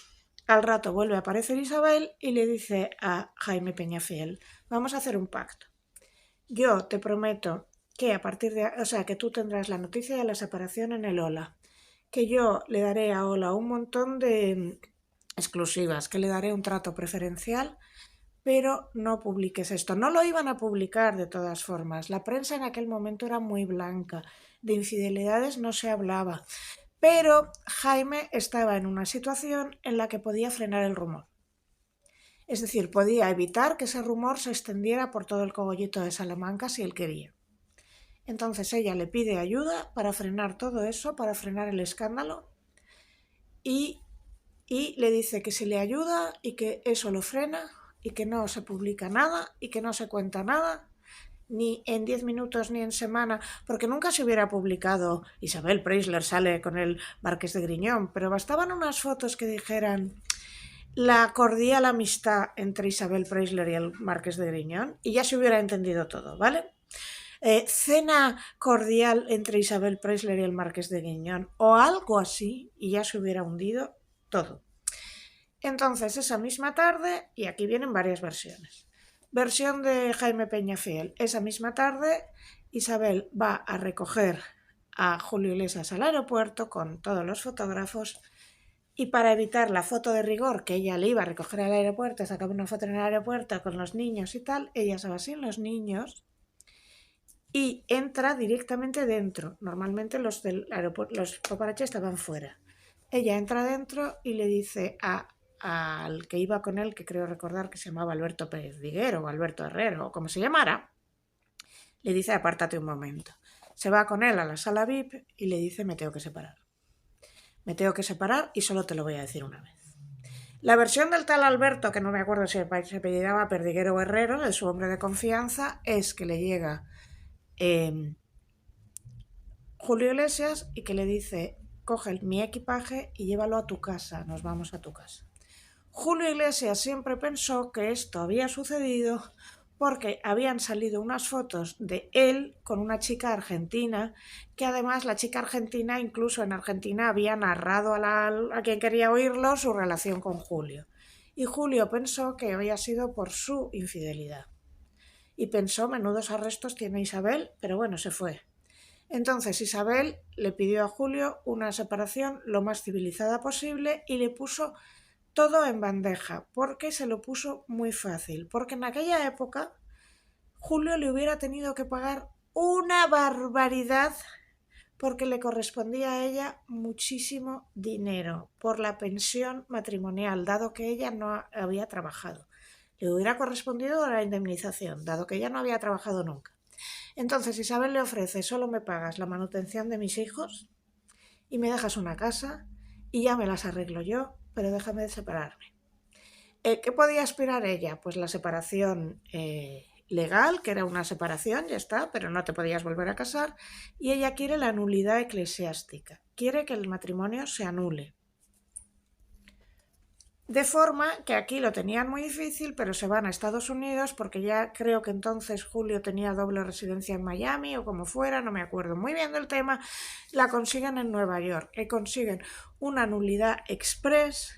Al rato vuelve a aparecer Isabel y le dice a Jaime Peñafiel, vamos a hacer un pacto. Yo te prometo que a partir de, que tú tendrás la noticia de la separación en el Hola, que yo le daré a Hola un montón de exclusivas, que le daré un trato preferencial, pero no publiques esto. No lo iban a publicar de todas formas. La prensa en aquel momento era muy blanca. De infidelidades no se hablaba. Pero Jaime estaba en una situación en la que podía frenar el rumor. Es decir, podía evitar que ese rumor se extendiera por todo el cogollito de Salamanca si él quería. Entonces ella le pide ayuda para frenar todo eso, para frenar el escándalo, y le dice que si le ayuda y que eso lo frena y que no se publica nada y que no se cuenta nada, ni en 10 minutos ni en semana, porque nunca se hubiera publicado Isabel Preisler sale con el Marqués de Griñón, pero bastaban unas fotos que dijeran la cordial amistad entre Isabel Preisler y el Marqués de Griñón y ya se hubiera entendido todo, ¿vale? Cena cordial entre Isabel Preisler y el Marqués de Griñón o algo así y ya se hubiera hundido todo. Entonces esa misma tarde, y aquí vienen varias versiones. Versión de Jaime Peñafiel. Esa misma tarde Isabel va a recoger a Julio Iglesias al aeropuerto con todos los fotógrafos y para evitar la foto de rigor que ella le iba a recoger al aeropuerto, sacaba una foto en el aeropuerto con los niños y tal, ella se va sin los niños y entra directamente dentro. Normalmente los del aeropuerto, los paparazzi estaban fuera. ella entra dentro y le dice al que iba con él, que creo recordar que se llamaba Alberto Pérez Viguero o Alberto Herrero o como se llamara, le dice apártate un momento. Se va con él a la sala VIP y le dice me tengo que separar. Me tengo que separar y solo te lo voy a decir una vez. La versión del tal Alberto, que no me acuerdo si se apellidaba Perdiguero o Herrero, de su hombre de confianza, es que le llega Julio Iglesias y que le dice coge mi equipaje y llévalo a tu casa, nos vamos a tu casa. Julio Iglesias siempre pensó que esto había sucedido porque habían salido unas fotos de él con una chica argentina, que además la chica argentina, incluso en Argentina, había narrado a quien quería oírlo su relación con Julio. Y Julio pensó que había sido por su infidelidad. Y pensó, menudos arrestos tiene Isabel, pero bueno, se fue. Entonces Isabel le pidió a Julio una separación lo más civilizada posible y le puso todo en bandeja, porque se lo puso muy fácil, porque en aquella época Julio le hubiera tenido que pagar una barbaridad porque le correspondía a ella muchísimo dinero por la pensión matrimonial, dado que ella no había trabajado. Le hubiera correspondido la indemnización, dado que ella no había trabajado nunca. Entonces Isabel le ofrece, solo me pagas la manutención de mis hijos y me dejas una casa y ya me las arreglo yo, pero déjame de separarme. ¿Qué podía aspirar ella? Pues la separación legal, que era una separación, ya está, pero no te podías volver a casar, y ella quiere la nulidad eclesiástica, quiere que el matrimonio se anule. De forma que aquí lo tenían muy difícil, pero se van a Estados Unidos porque ya creo que entonces Julio tenía doble residencia en Miami o como fuera, no me acuerdo muy bien del tema, la consiguen en Nueva York y consiguen una nulidad express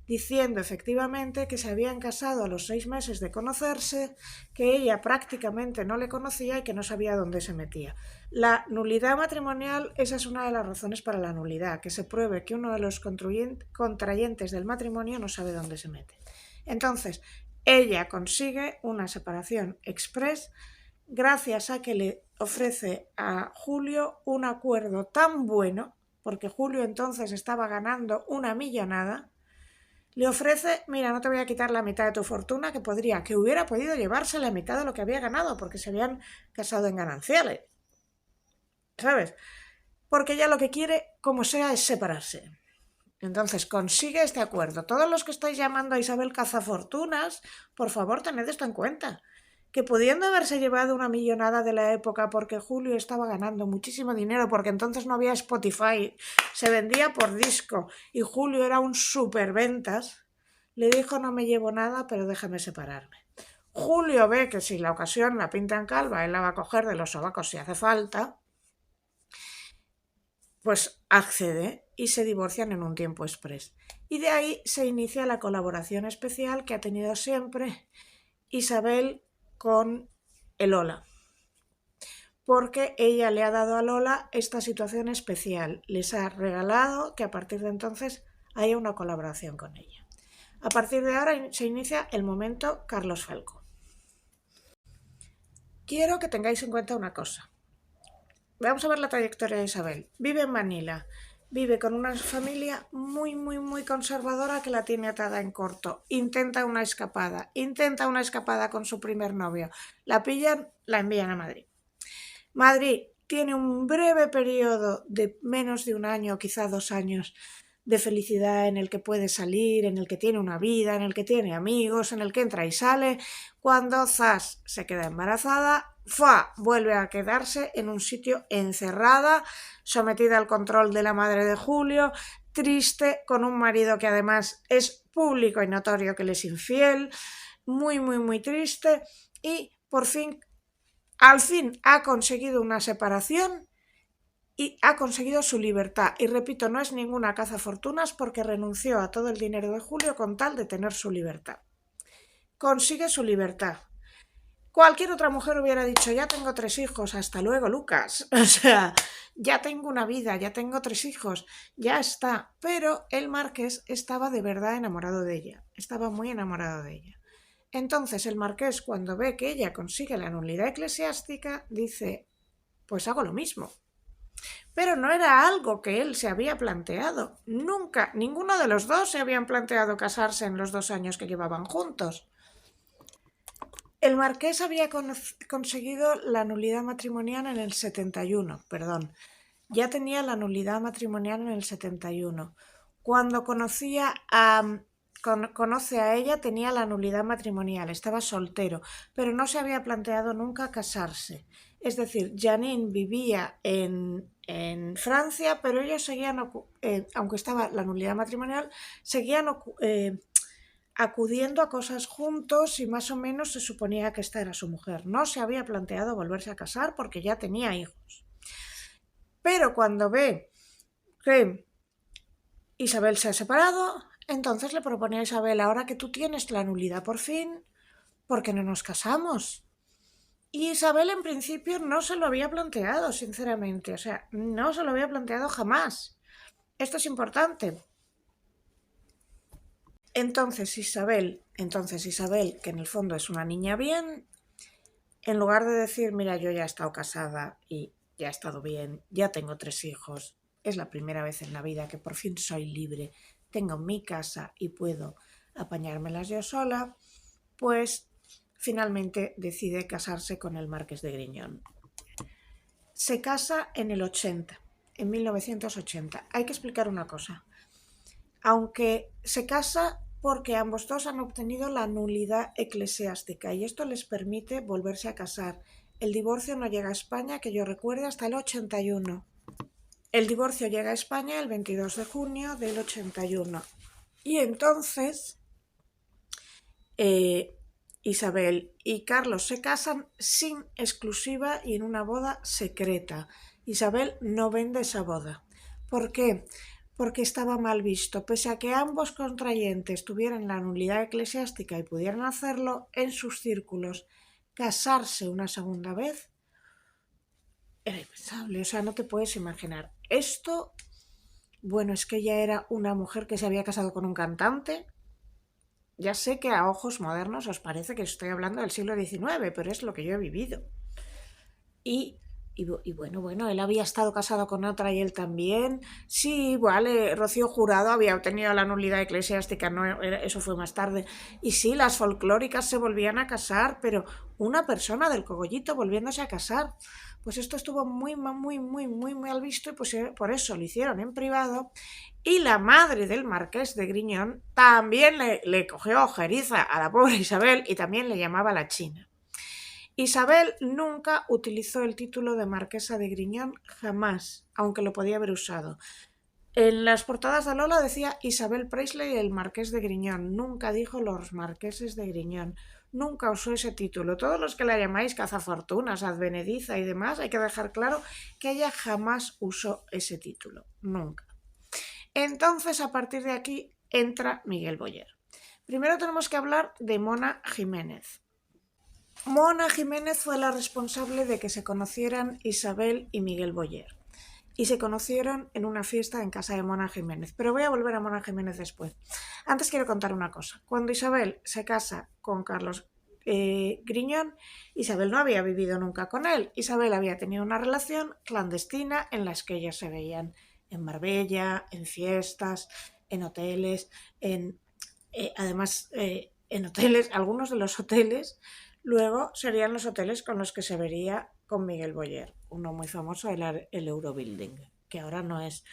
diciendo efectivamente que se habían casado a los 6 meses de conocerse, que ella prácticamente no le conocía y que no sabía dónde se metía. La nulidad matrimonial, esa es una de las razones para la nulidad, que se pruebe que uno de los contrayentes del matrimonio no sabe dónde se mete. Entonces, ella consigue una separación express gracias a que le ofrece a Julio un acuerdo tan bueno, porque Julio entonces estaba ganando una millonada. Le ofrece, mira, no te voy a quitar la mitad de tu fortuna, que hubiera podido llevarse la mitad de lo que había ganado, porque se habían casado en gananciales, ¿sabes? Porque ella lo que quiere, como sea, es separarse. Entonces consigue este acuerdo. Todos los que estáis llamando a Isabel Cazafortunas, por favor, tened esto en cuenta. Que pudiendo haberse llevado una millonada de la época porque Julio estaba ganando muchísimo dinero, porque entonces no había Spotify, se vendía por disco y Julio era un superventas, le dijo no me llevo nada, pero déjame separarme. Julio ve que si la ocasión la pinta en calva, él la va a coger de los sobacos si hace falta, pues accede y se divorcian en un tiempo express. Y de ahí se inicia la colaboración especial que ha tenido siempre Isabel con el Lola, porque ella le ha dado a Lola esta situación especial, les ha regalado que a partir de entonces haya una colaboración con ella. A partir de ahora se inicia el momento Carlos Falcó. Quiero que tengáis en cuenta una cosa. Vamos a ver la trayectoria de Isabel. Vive en Manila, vive con una familia muy conservadora que la tiene atada en corto. Intenta una escapada con su primer novio. La pillan, la envían a Madrid. Madrid tiene un breve periodo de menos de un año, quizá 2 años, de felicidad en el que puede salir, en el que tiene una vida, en el que tiene amigos, en el que entra y sale. Cuando zas se queda embarazada, vuelve a quedarse en un sitio encerrada, sometida al control de la madre de Julio, triste, con un marido que además es público y notorio que le es infiel, muy triste, y al fin ha conseguido una separación y ha conseguido su libertad. Y repito, no es ninguna cazafortunas porque renunció a todo el dinero de Julio con tal de tener su libertad. Consigue su libertad. Cualquier otra mujer hubiera dicho, ya tengo 3 hijos, hasta luego, Lucas. O sea, ya tengo una vida, ya tengo 3 hijos, ya está. Pero el marqués estaba de verdad enamorado de ella, estaba muy enamorado de ella. Entonces el marqués, cuando ve que ella consigue la nulidad eclesiástica, dice, pues hago lo mismo. Pero no era algo que él se había planteado. Nunca, ninguno de los dos se habían planteado casarse en los 2 años que llevaban juntos. El marqués había conseguido la nulidad matrimonial en el 71, perdón. Ya tenía la nulidad matrimonial en el 71. Cuando conoce a ella tenía la nulidad matrimonial, estaba soltero, pero no se había planteado nunca casarse. Es decir, Janine vivía en Francia, pero ellos seguían, aunque estaba la nulidad matrimonial, seguían acudiendo a cosas juntos y más o menos se suponía que esta era su mujer. No se había planteado volverse a casar porque ya tenía hijos. Pero cuando ve que Isabel se ha separado, entonces le propone a Isabel: ahora que tú tienes la nulidad por fin, ¿por qué no nos casamos? Y Isabel en principio no se lo había planteado, sinceramente, o sea, no se lo había planteado jamás. Esto es importante. Entonces Isabel, que en el fondo es una niña bien, en lugar de decir: mira, yo ya he estado casada y ya he estado bien, ya tengo 3 hijos, es la primera vez en la vida que por fin soy libre, tengo mi casa y puedo apañármelas yo sola, pues finalmente decide casarse con el marqués de Griñón. Se casa en el 80, en 1980. Hay que explicar una cosa. Aunque se casa porque ambos dos han obtenido la nulidad eclesiástica y esto les permite volverse a casar. El divorcio no llega a España, que yo recuerde, hasta el 81. El divorcio llega a España el 22 de junio del 81. Y entonces Isabel y Carlos se casan sin exclusiva y en una boda secreta. Isabel no vende esa boda. ¿Por qué? Porque estaba mal visto. Pese a que ambos contrayentes tuvieran la nulidad eclesiástica y pudieran hacerlo, en sus círculos casarse una segunda vez era impensable. O sea, no te puedes imaginar. Esto, bueno, es que ella era una mujer que se había casado con un cantante. Ya sé que a ojos modernos os parece que estoy hablando del siglo XIX, pero es lo que yo he vivido. Y bueno, él había estado casado con otra y él también. Sí, vale, Rocío Jurado había obtenido la nulidad eclesiástica, no, eso fue más tarde. Y sí, las folclóricas se volvían a casar, pero una persona del cogollito volviéndose a casar. Pues esto estuvo muy mal visto y pues por eso lo hicieron en privado. Y la madre del marqués de Griñón también le cogió ojeriza a la pobre Isabel y también le llamaba la China. Isabel nunca utilizó el título de marquesa de Griñón, jamás, aunque lo podía haber usado. En las portadas de Lola decía Isabel Presley y el marqués de Griñón, nunca dijo los marqueses de Griñón, nunca usó ese título. Todos los que la llamáis cazafortunas, advenediza y demás, hay que dejar claro que ella jamás usó ese título, nunca. Entonces, a partir de aquí, entra Miguel Boyer. Primero tenemos que hablar de Mona Jiménez. Mona Jiménez fue la responsable de que se conocieran Isabel y Miguel Boyer. Y se conocieron en una fiesta en casa de Mona Jiménez. Pero voy a volver a Mona Jiménez después. Antes quiero contar una cosa. Cuando Isabel se casa con Carlos Griñón, Isabel no había vivido nunca con él. Isabel había tenido una relación clandestina en las que ellos se veían en Marbella, en fiestas, en hoteles, además en hoteles, algunos de los hoteles luego serían los hoteles con los que se vería con Miguel Boyer, uno muy famoso, el Eurobuilding, que ahora no es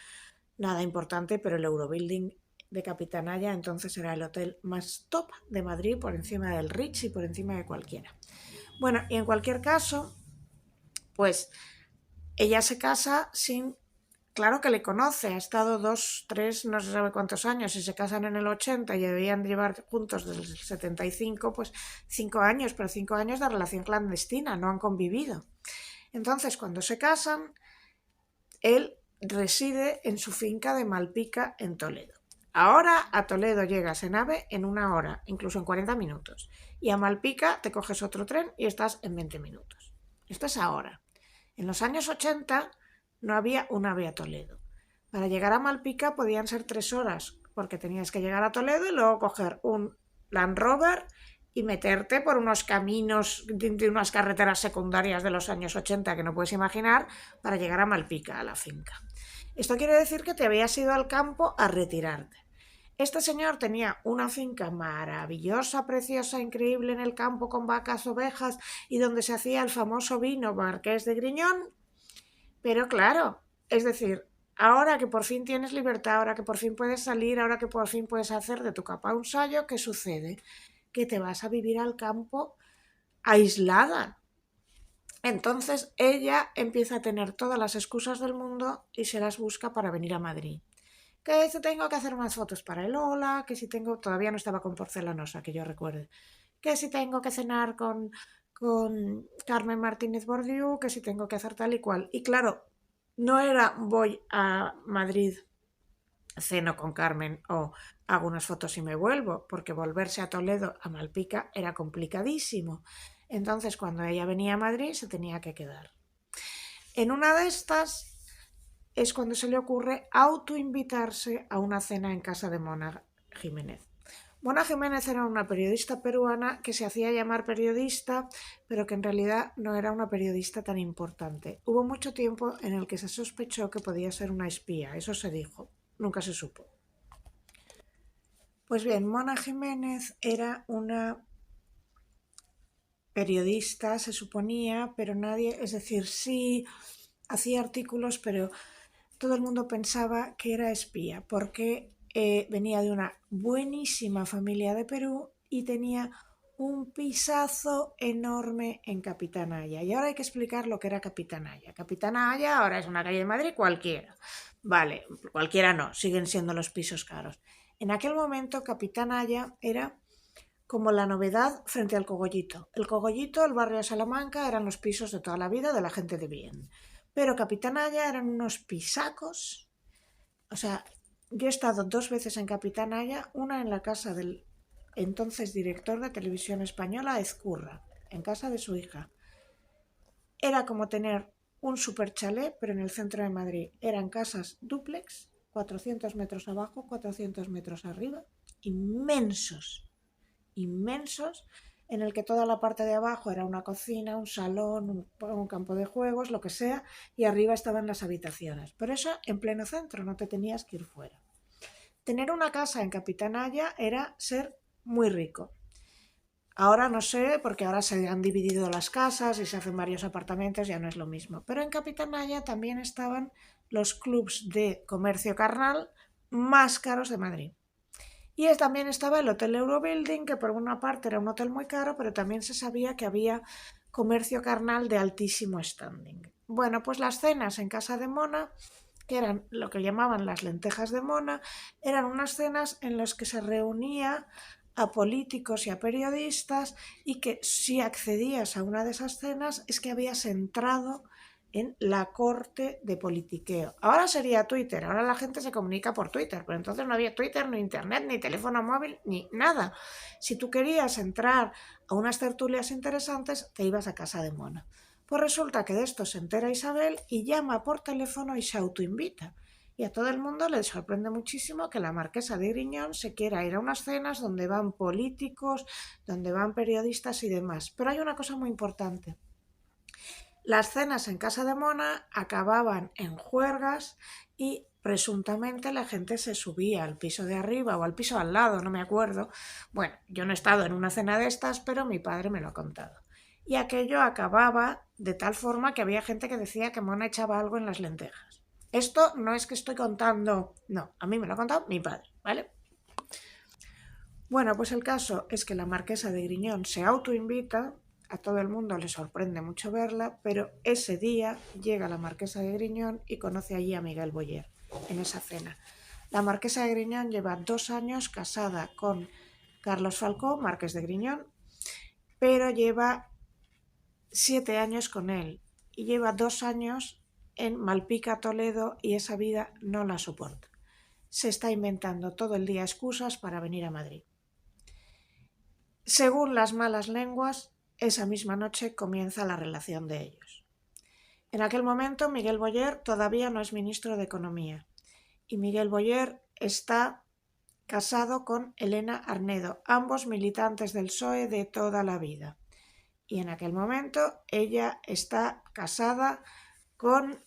nada importante, pero el Eurobuilding de Capitanaya entonces era el hotel más top de Madrid, por encima del Ritz y por encima de cualquiera. Bueno, y en cualquier caso, pues ella se casa sin... Claro que le conoce, ha estado 2, 3, no se sabe cuántos años, si se casan en el 80 y debían llevar juntos desde el 75, pues 5 años, pero 5 años de relación clandestina, no han convivido. Entonces, cuando se casan, él reside en su finca de Malpica, en Toledo. Ahora a Toledo llegas en AVE en 1 hora, incluso en 40 minutos. Y a Malpica te coges otro tren y estás en 20 minutos. Esto es ahora. En los años 80... no había un AVE a Toledo. Para llegar a Malpica podían ser 3 horas, porque tenías que llegar a Toledo y luego coger un Land Rover y meterte por unos caminos de unas carreteras secundarias de los años 80 que no puedes imaginar para llegar a Malpica, a la finca. Esto quiere decir que te habías ido al campo a retirarte. Este señor tenía una finca maravillosa, preciosa, increíble en el campo con vacas, ovejas y donde se hacía el famoso vino Marqués de Griñón. Pero claro, es decir, ahora que por fin tienes libertad, ahora que por fin puedes salir, ahora que por fin puedes hacer de tu capa un sayo, ¿qué sucede? Que te vas a vivir al campo aislada. Entonces ella empieza a tener todas las excusas del mundo y se las busca para venir a Madrid. Que si tengo que hacer unas fotos para el Ola, que si tengo, todavía no estaba con Porcelanosa, que yo recuerde, que si tengo que cenar con Carmen Martínez Bordiú, que si tengo que hacer tal y cual. Y claro, no era voy a Madrid, ceno con Carmen o hago unas fotos y me vuelvo, porque volverse a Toledo, a Malpica, era complicadísimo. Entonces, cuando ella venía a Madrid, se tenía que quedar. En una de estas es cuando se le ocurre autoinvitarse a una cena en casa de Mona Jiménez. Mona Jiménez era una periodista peruana que se hacía llamar periodista, pero que en realidad no era una periodista tan importante. Hubo mucho tiempo en el que se sospechó que podía ser una espía, eso se dijo, nunca se supo. Pues bien, Mona Jiménez era una periodista, se suponía, pero nadie, es decir, sí, hacía artículos, pero todo el mundo pensaba que era espía, porque venía de una buenísima familia de Perú y tenía un pisazo enorme en Capitanaya. Y ahora hay que explicar lo que era Capitanaya. Capitanaya ahora es una calle de Madrid cualquiera. Vale, cualquiera no, siguen siendo los pisos caros. En aquel momento Capitanaya era como la novedad frente al Cogollito. El Cogollito, el barrio de Salamanca, eran los pisos de toda la vida de la gente de bien. Pero Capitanaya eran unos pisacos. O sea, yo he estado 2 veces en Capitanaya, una en la casa del entonces director de Televisión Española, Ezcurra, en casa de su hija. Era como tener un super chalet, pero en el centro de Madrid. Eran casas dúplex, 400 metros abajo, 400 metros arriba, inmensos, inmensos, en el que toda la parte de abajo era una cocina, un salón, un campo de juegos, lo que sea, y arriba estaban las habitaciones. Pero eso en pleno centro, no te tenías que ir fuera. Tener una casa en Capitanaya era ser muy rico. Ahora no sé, porque ahora se han dividido las casas y se hacen varios apartamentos, ya no es lo mismo. Pero en Capitanaya también estaban los clubs de comercio carnal más caros de Madrid. Y también estaba el Hotel Eurobuilding, que por una parte era un hotel muy caro, pero también se sabía que había comercio carnal de altísimo standing. Bueno, pues las cenas en casa de Mona, que eran lo que llamaban las lentejas de Mona, eran unas cenas en las que se reunía a políticos y a periodistas y que si accedías a una de esas cenas es que habías entrado en la corte de politiqueo. Ahora sería Twitter, ahora la gente se comunica por Twitter, pero entonces no había Twitter, ni internet, ni teléfono móvil, ni nada. Si tú querías entrar a unas tertulias interesantes, te ibas a casa de Mona. Pues resulta que de esto se entera Isabel y llama por teléfono y se autoinvita. Y a todo el mundo le sorprende muchísimo que la marquesa de Griñón se quiera ir a unas cenas donde van políticos, donde van periodistas y demás. Pero hay una cosa muy importante. Las cenas en casa de Mona acababan en juergas y presuntamente la gente se subía al piso de arriba o al piso al lado, no me acuerdo. Bueno, yo no he estado en una cena de estas, pero mi padre me lo ha contado. Y aquello acababa de tal forma que había gente que decía que Mona echaba algo en las lentejas. Esto no es que estoy contando, no, a mí me lo ha contado mi padre, ¿vale? Bueno, pues el caso es que la marquesa de Griñón se autoinvita, a todo el mundo le sorprende mucho verla, pero ese día llega la marquesa de Griñón y conoce allí a Miguel Boyer, en esa cena. La marquesa de Griñón lleva 2 años casada con Carlos Falcó, marqués de Griñón, pero lleva 7 años con él y lleva 2 años en Malpica, Toledo, y esa vida no la soporta. Se está inventando todo el día excusas para venir a Madrid. Según las malas lenguas, esa misma noche comienza la relación de ellos. En aquel momento Miguel Boyer todavía no es ministro de Economía y Miguel Boyer está casado con Elena Arnedo, ambos militantes del PSOE de toda la vida. Y en aquel momento ella está casada con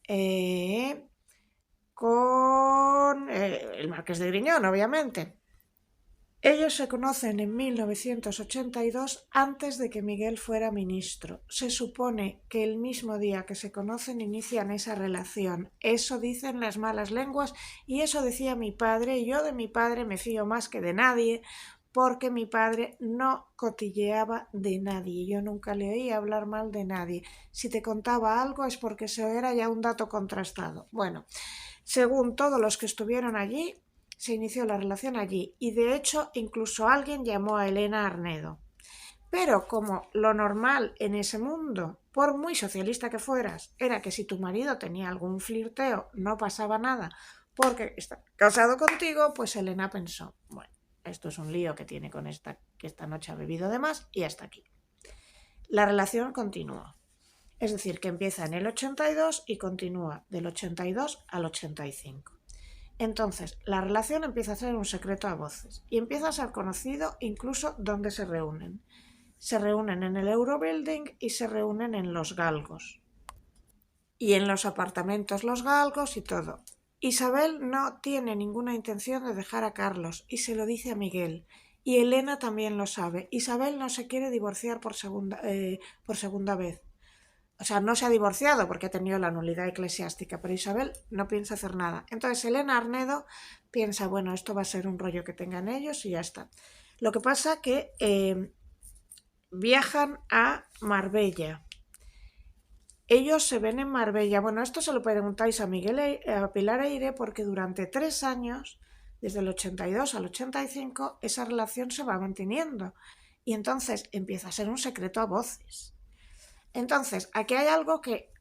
el marqués de Griñón, obviamente. Ellos se conocen en 1982 antes de que Miguel fuera ministro. Se supone que el mismo día que se conocen inician esa relación. Eso dicen las malas lenguas y eso decía mi padre, y yo de mi padre me fío más que de nadie porque mi padre no cotilleaba de nadie. Yo nunca le oí hablar mal de nadie. Si te contaba algo es porque eso era ya un dato contrastado. Bueno, según todos los que estuvieron allí, se inició la relación allí y de hecho incluso alguien llamó a Elena Arnedo. Pero como lo normal en ese mundo, por muy socialista que fueras, era que si tu marido tenía algún flirteo no pasaba nada porque está casado contigo, pues Elena pensó, bueno, esto es un lío que tiene con que esta noche ha bebido de más y hasta aquí. La relación continuó. Es decir, que empieza en el 82 y continúa del 82 al 85. Entonces, la relación empieza a ser un secreto a voces y empieza a ser conocido incluso dónde se reúnen. Se reúnen en el Eurobuilding y se reúnen en Los Galgos. Y en los apartamentos Los Galgos y todo. Isabel no tiene ninguna intención de dejar a Carlos y se lo dice a Miguel. Y Elena también lo sabe. Isabel no se quiere divorciar por segunda vez. O sea, no se ha divorciado porque ha tenido la nulidad eclesiástica, pero Isabel no piensa hacer nada. Entonces Elena Arnedo piensa, bueno, esto va a ser un rollo que tengan ellos y ya está. Lo que pasa que viajan a Marbella. Ellos se ven en Marbella. Bueno, esto se lo preguntáis a Pilar Eire porque durante 3 años, desde el 82 al 85, esa relación se va manteniendo. Y entonces empieza a ser un secreto a voces. Entonces, aquí hay algo que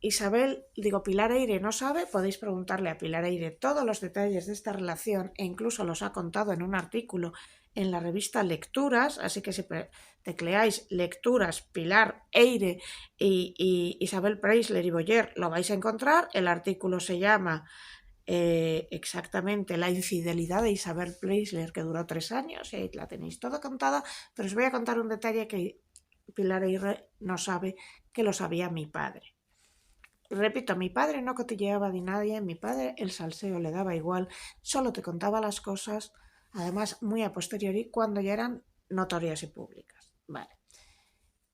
Pilar Eire no sabe. Podéis preguntarle a Pilar Eire todos los detalles de esta relación e incluso los ha contado en un artículo en la revista Lecturas, así que si tecleáis Lecturas, Pilar Eire y Isabel Preisler y Boyer lo vais a encontrar. El artículo se llama exactamente La infidelidad de Isabel Preisler, que duró 3 años, y ahí la tenéis todo contada, pero os voy a contar un detalle que Pilar Eire no sabe, que lo sabía mi padre. Repito, mi padre no cotilleaba de nadie, mi padre el salseo le daba igual, solo te contaba las cosas, además muy a posteriori, cuando ya eran notorias y públicas. Vale.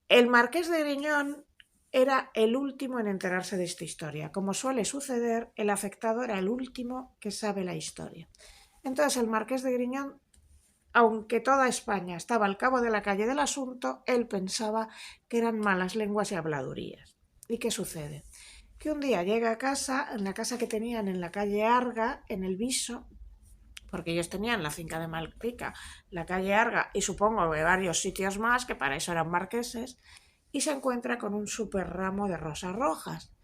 El marqués de Griñón era el último en enterarse de esta historia. Como suele suceder, el afectado era el último que sabe la historia. Entonces el marqués de Griñón, aunque toda España estaba al cabo de la calle del asunto, él pensaba que eran malas lenguas y habladurías. ¿Y qué sucede? Que un día llega a casa, en la casa que tenían en la calle Arga, en el Viso, porque ellos tenían la finca de Malpica, la calle Arga y supongo que varios sitios más, que para eso eran marqueses, y se encuentra con un super ramo de rosas rojas.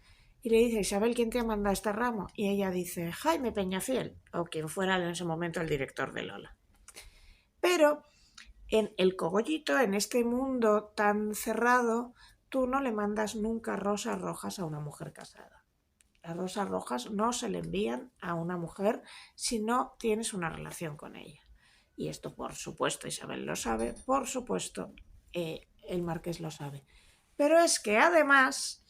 Y le dice, Isabel, ¿quién te ha mandado este ramo? Y ella dice, Jaime Peñafiel, o quien fuera en ese momento el director de Lola. Pero en el cogollito, en este mundo tan cerrado, tú no le mandas nunca rosas rojas a una mujer casada. Las rosas rojas no se le envían a una mujer si no tienes una relación con ella. Y esto, por supuesto, Isabel lo sabe, por supuesto, el marqués lo sabe. Pero es que además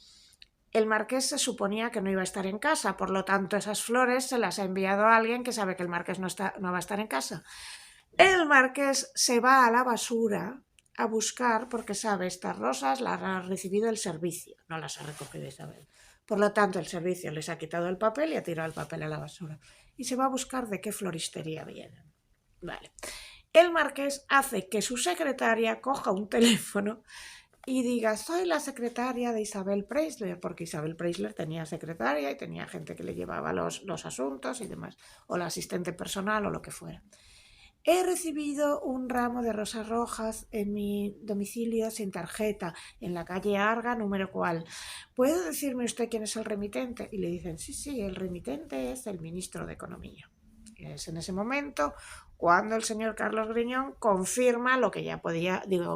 el marqués se suponía que no iba a estar en casa, por lo tanto esas flores se las ha enviado a alguien que sabe que el marqués no va a estar en casa. El marqués se va a la basura a buscar, porque sabe, estas rosas las ha recibido el servicio, no las ha recogido Isabel. Por lo tanto, el servicio les ha quitado el papel y ha tirado el papel a la basura. Y se va a buscar de qué floristería vienen. Vale. El marqués hace que su secretaria coja un teléfono y diga, soy la secretaria de Isabel Preisler, porque Isabel Preisler tenía secretaria y tenía gente que le llevaba los asuntos y demás, o la asistente personal o lo que fuera. He recibido un ramo de rosas rojas en mi domicilio sin tarjeta, en la calle Arga, número cual. ¿Puede decirme usted quién es el remitente? Y le dicen, sí, el remitente es el ministro de Economía. Es en ese momento cuando el señor Carlos Griñón confirma lo que ya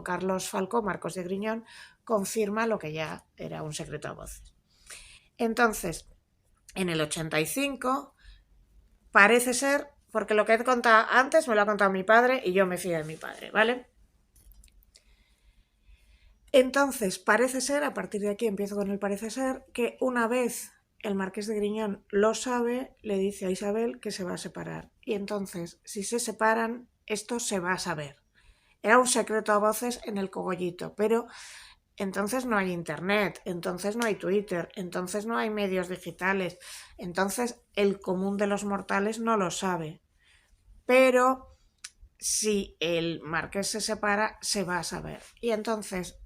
Carlos Falcó Marcos de Griñón confirma lo que ya era un secreto a voces. Entonces, en el 85, parece ser, porque lo que he contado antes me lo ha contado mi padre y yo me fío de mi padre, ¿vale? Entonces, parece ser, a partir de aquí empiezo con el parece ser, que una vez el marqués de Griñón lo sabe, le dice a Isabel que se va a separar. Y entonces, si se separan, esto se va a saber. Era un secreto a voces en el cogollito, pero entonces no hay internet, entonces no hay Twitter, entonces no hay medios digitales, entonces el común de los mortales no lo sabe. Pero si el marqués se separa, se va a saber. Y entonces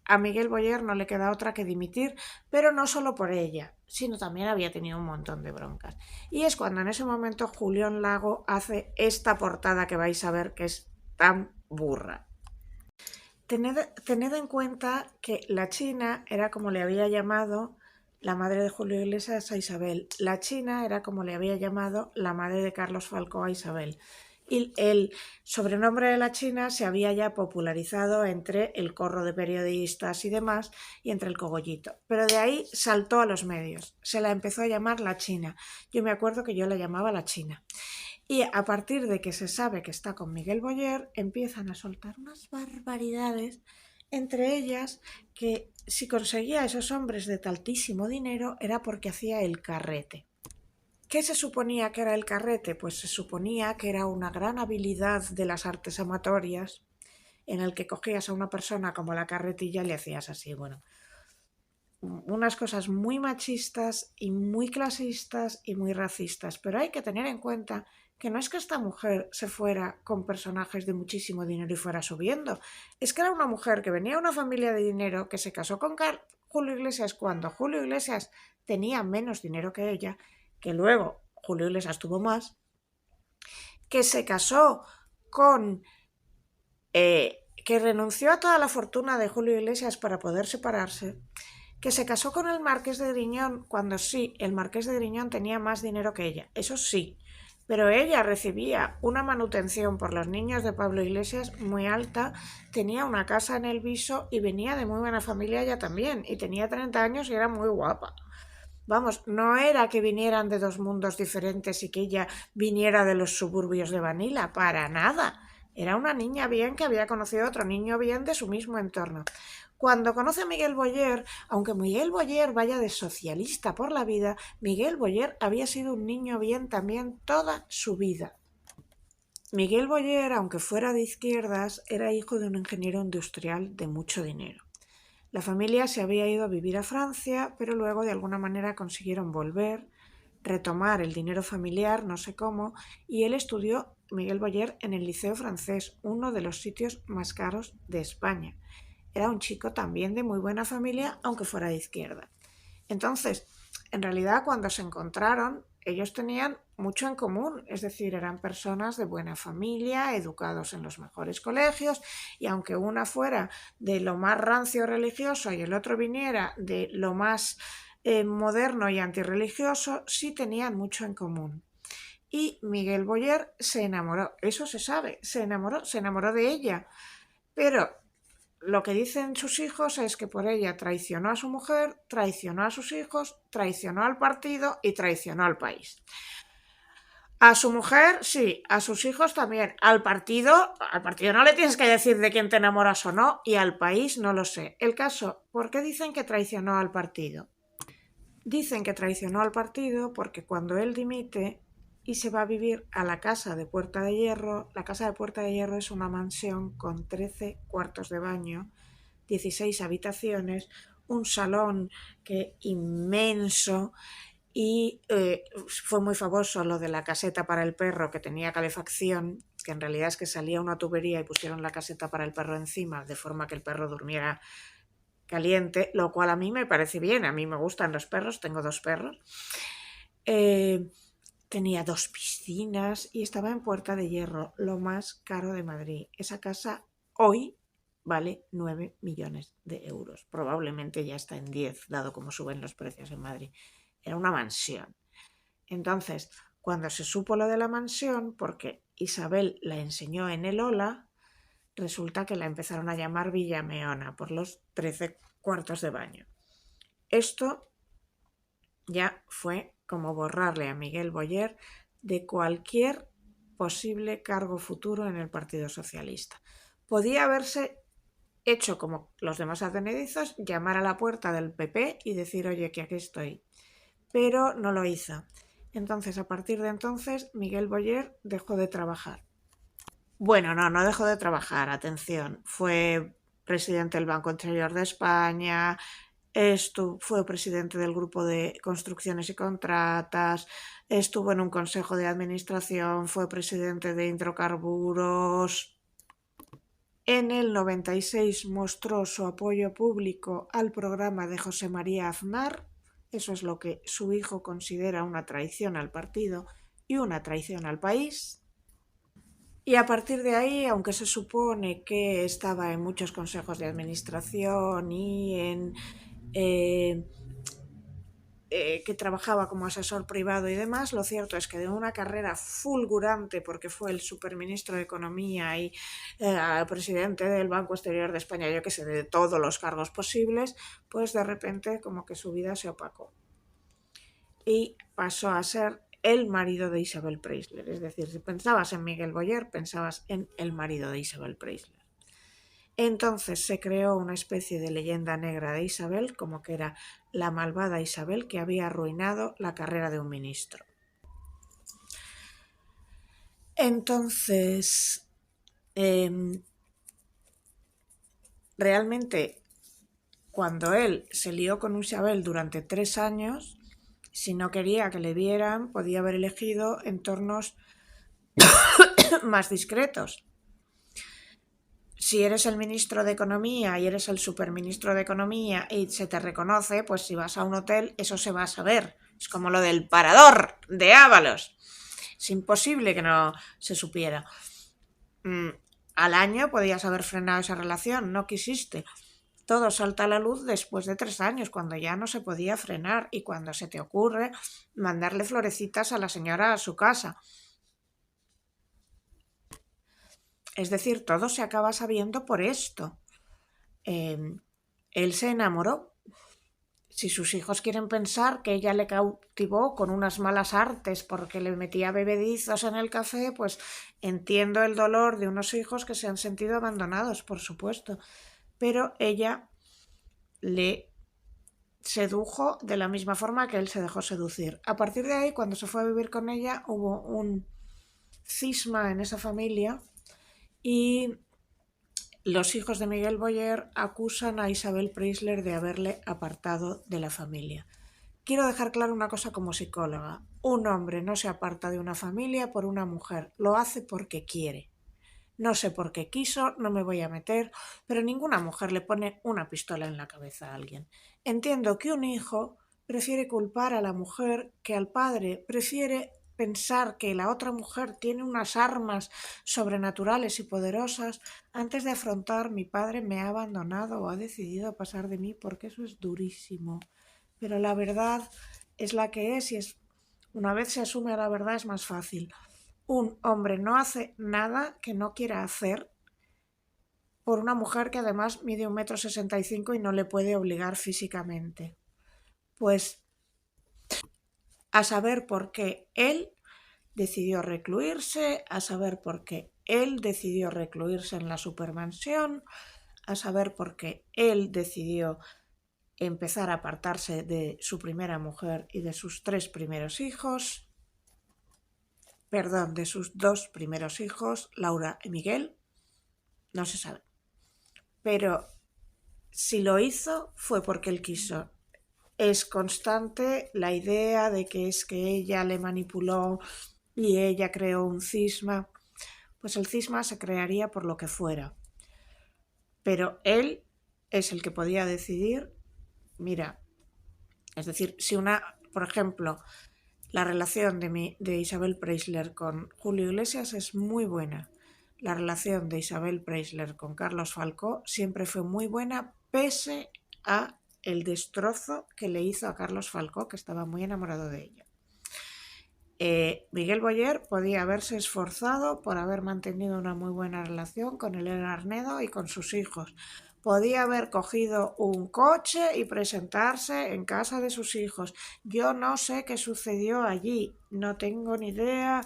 a Miguel Boyer no le queda otra que dimitir, pero no solo por ella, sino también había tenido un montón de broncas. Y es cuando en ese momento Julián Lago hace esta portada que vais a ver que es tan burra. Tened en cuenta que la China era como le había llamado la madre de Julio Iglesias a Isabel. La China era como le había llamado la madre de Carlos Falcó a Isabel. Y el sobrenombre de la China se había ya popularizado entre el corro de periodistas y demás, y entre el cogollito. Pero de ahí saltó a los medios. Se la empezó a llamar la China. Yo me acuerdo que yo la llamaba la China. Y a partir de que se sabe que está con Miguel Boyer, empiezan a soltar unas barbaridades, entre ellas que si conseguía a esos hombres de tantísimo dinero era porque hacía el carrete. ¿Qué se suponía que era el carrete? Pues se suponía que era una gran habilidad de las artes amatorias en el que cogías a una persona como la carretilla y le hacías así, bueno, unas cosas muy machistas y muy clasistas y muy racistas. Pero hay que tener en cuenta que no es que esta mujer se fuera con personajes de muchísimo dinero y fuera subiendo. Es que era una mujer que venía de una familia de dinero, que se casó con Julio Iglesias cuando Julio Iglesias tenía menos dinero que ella, que luego Julio Iglesias tuvo más, que se casó con... que renunció a toda la fortuna de Julio Iglesias para poder separarse, que se casó con el marqués de Griñón cuando sí, el marqués de Griñón tenía más dinero que ella, eso sí, pero ella recibía una manutención por los niños de Pablo Iglesias muy alta, tenía una casa en el Viso y venía de muy buena familia ella también, y tenía 30 años y era muy guapa. Vamos, no era que vinieran de dos mundos diferentes y que ella viniera de los suburbios de Vanilla, para nada. Era una niña bien que había conocido a otro niño bien de su mismo entorno. Cuando conoce a Miguel Boyer, aunque Miguel Boyer vaya de socialista por la vida, Miguel Boyer había sido un niño bien también toda su vida. Miguel Boyer, aunque fuera de izquierdas, era hijo de un ingeniero industrial de mucho dinero. La familia se había ido a vivir a Francia, pero luego de alguna manera consiguieron volver, retomar el dinero familiar, no sé cómo, y él estudió, Miguel Boyer, en el Liceo Francés, uno de los sitios más caros de España. Era un chico también de muy buena familia, aunque fuera de izquierda. Entonces, en realidad, cuando se encontraron, ellos tenían mucho en común, es decir, eran personas de buena familia, educados en los mejores colegios, y aunque una fuera de lo más rancio religioso y el otro viniera de lo más moderno y antirreligioso, sí tenían mucho en común. Y Miguel Boyer se enamoró, eso se sabe, se enamoró de ella, pero lo que dicen sus hijos es que por ella traicionó a su mujer, traicionó a sus hijos, traicionó al partido y traicionó al país. A su mujer, sí, a sus hijos también. Al partido no le tienes que decir de quién te enamoras o no, y al país no lo sé. El caso, ¿por qué dicen que traicionó al partido? Dicen que traicionó al partido porque cuando él dimite y se va a vivir a la casa de Puerta de Hierro, la casa de Puerta de Hierro es una mansión con 13 cuartos de baño, 16 habitaciones, un salón que inmenso, y fue muy famoso lo de la caseta para el perro que tenía calefacción, que en realidad es que salía una tubería y pusieron la caseta para el perro encima, de forma que el perro durmiera caliente, lo cual a mí me parece bien, a mí me gustan los perros, tengo 2 perros. Tenía 2 piscinas y estaba en Puerta de Hierro, lo más caro de Madrid. Esa casa hoy vale 9 millones de euros, probablemente ya está en 10, dado cómo suben los precios en Madrid. Era una mansión. Entonces, cuando se supo lo de la mansión, porque Isabel la enseñó en el Ola, resulta que la empezaron a llamar Villameona por los 13 cuartos de baño. Esto ya fue como borrarle a Miguel Boyer de cualquier posible cargo futuro en el Partido Socialista. Podía haberse hecho como los demás advenedizos, llamar a la puerta del PP y decir, oye, que aquí estoy. Pero no lo hizo. Entonces, a partir de entonces, Miguel Boyer dejó de trabajar. Bueno, no dejó de trabajar, atención. Fue presidente del Banco Interior de España, fue presidente del Grupo de Construcciones y Contratas, estuvo en un consejo de administración, fue presidente de Hidrocarburos. En el 96 mostró su apoyo público al programa de José María Aznar. Eso es lo que su hijo considera una traición al partido y una traición al país. Y a partir de ahí, aunque se supone que estaba en muchos consejos de administración y que trabajaba como asesor privado y demás, lo cierto es que de una carrera fulgurante, porque fue el superministro de Economía y presidente del Banco Exterior de España, yo que sé, de todos los cargos posibles, pues de repente como que su vida se opacó. Y pasó a ser el marido de Isabel Preisler. Es decir, si pensabas en Miguel Boyer, pensabas en el marido de Isabel Preisler. Entonces se creó una especie de leyenda negra de Isabel, como que era la malvada Isabel que había arruinado la carrera de un ministro. Entonces, realmente, cuando él se lió con Isabel durante 3 años, si no quería que le vieran, podía haber elegido entornos más discretos. Si eres el ministro de Economía y eres el superministro de Economía y se te reconoce, pues si vas a un hotel eso se va a saber. Es como lo del parador de Ábalos. Es imposible que no se supiera. Al año podías haber frenado esa relación, no quisiste. Todo salta a la luz después de 3 años, cuando ya no se podía frenar y cuando se te ocurre mandarle florecitas a la señora a su casa. Es decir, todo se acaba sabiendo por esto. Él se enamoró. Si sus hijos quieren pensar que ella le cautivó con unas malas artes porque le metía bebedizos en el café, pues entiendo el dolor de unos hijos que se han sentido abandonados, por supuesto. Pero ella le sedujo de la misma forma que él se dejó seducir. A partir de ahí, cuando se fue a vivir con ella, hubo un cisma en esa familia y los hijos de Miguel Boyer acusan a Isabel Preisler de haberle apartado de la familia. Quiero dejar claro una cosa como psicóloga. Un hombre no se aparta de una familia por una mujer, lo hace porque quiere. No sé por qué quiso, no me voy a meter, pero ninguna mujer le pone una pistola en la cabeza a alguien. Entiendo que un hijo prefiere culpar a la mujer que al padre, prefiere pensar que la otra mujer tiene unas armas sobrenaturales y poderosas antes de afrontar mi padre me ha abandonado o ha decidido pasar de mí, porque eso es durísimo. Pero la verdad es la que es y una vez se asume la verdad es más fácil. Un hombre no hace nada que no quiera hacer por una mujer que además mide 1,65 m y no le puede obligar físicamente. Pues a saber por qué él decidió recluirse, a saber por qué él decidió recluirse en la supermansión, a saber por qué él decidió empezar a apartarse de su primera mujer y de sus 3 primeros hijos, de sus 2 primeros hijos, Laura y Miguel, no se sabe. Pero si lo hizo fue porque él quiso. Es constante la idea de que es que ella le manipuló y ella creó un cisma. Pues el cisma se crearía por lo que fuera. Pero él es el que podía decidir, mira, es decir, si por ejemplo, la relación de Isabel Preisler con Julio Iglesias es muy buena. La relación de Isabel Preisler con Carlos Falcó siempre fue muy buena, pese a el destrozo que le hizo a Carlos Falcó, que estaba muy enamorado de ella. Miguel Boyer podía haberse esforzado por haber mantenido una muy buena relación con Elena Arnedo y con sus hijos. Podía haber cogido un coche y presentarse en casa de sus hijos. Yo no sé qué sucedió allí, no tengo ni idea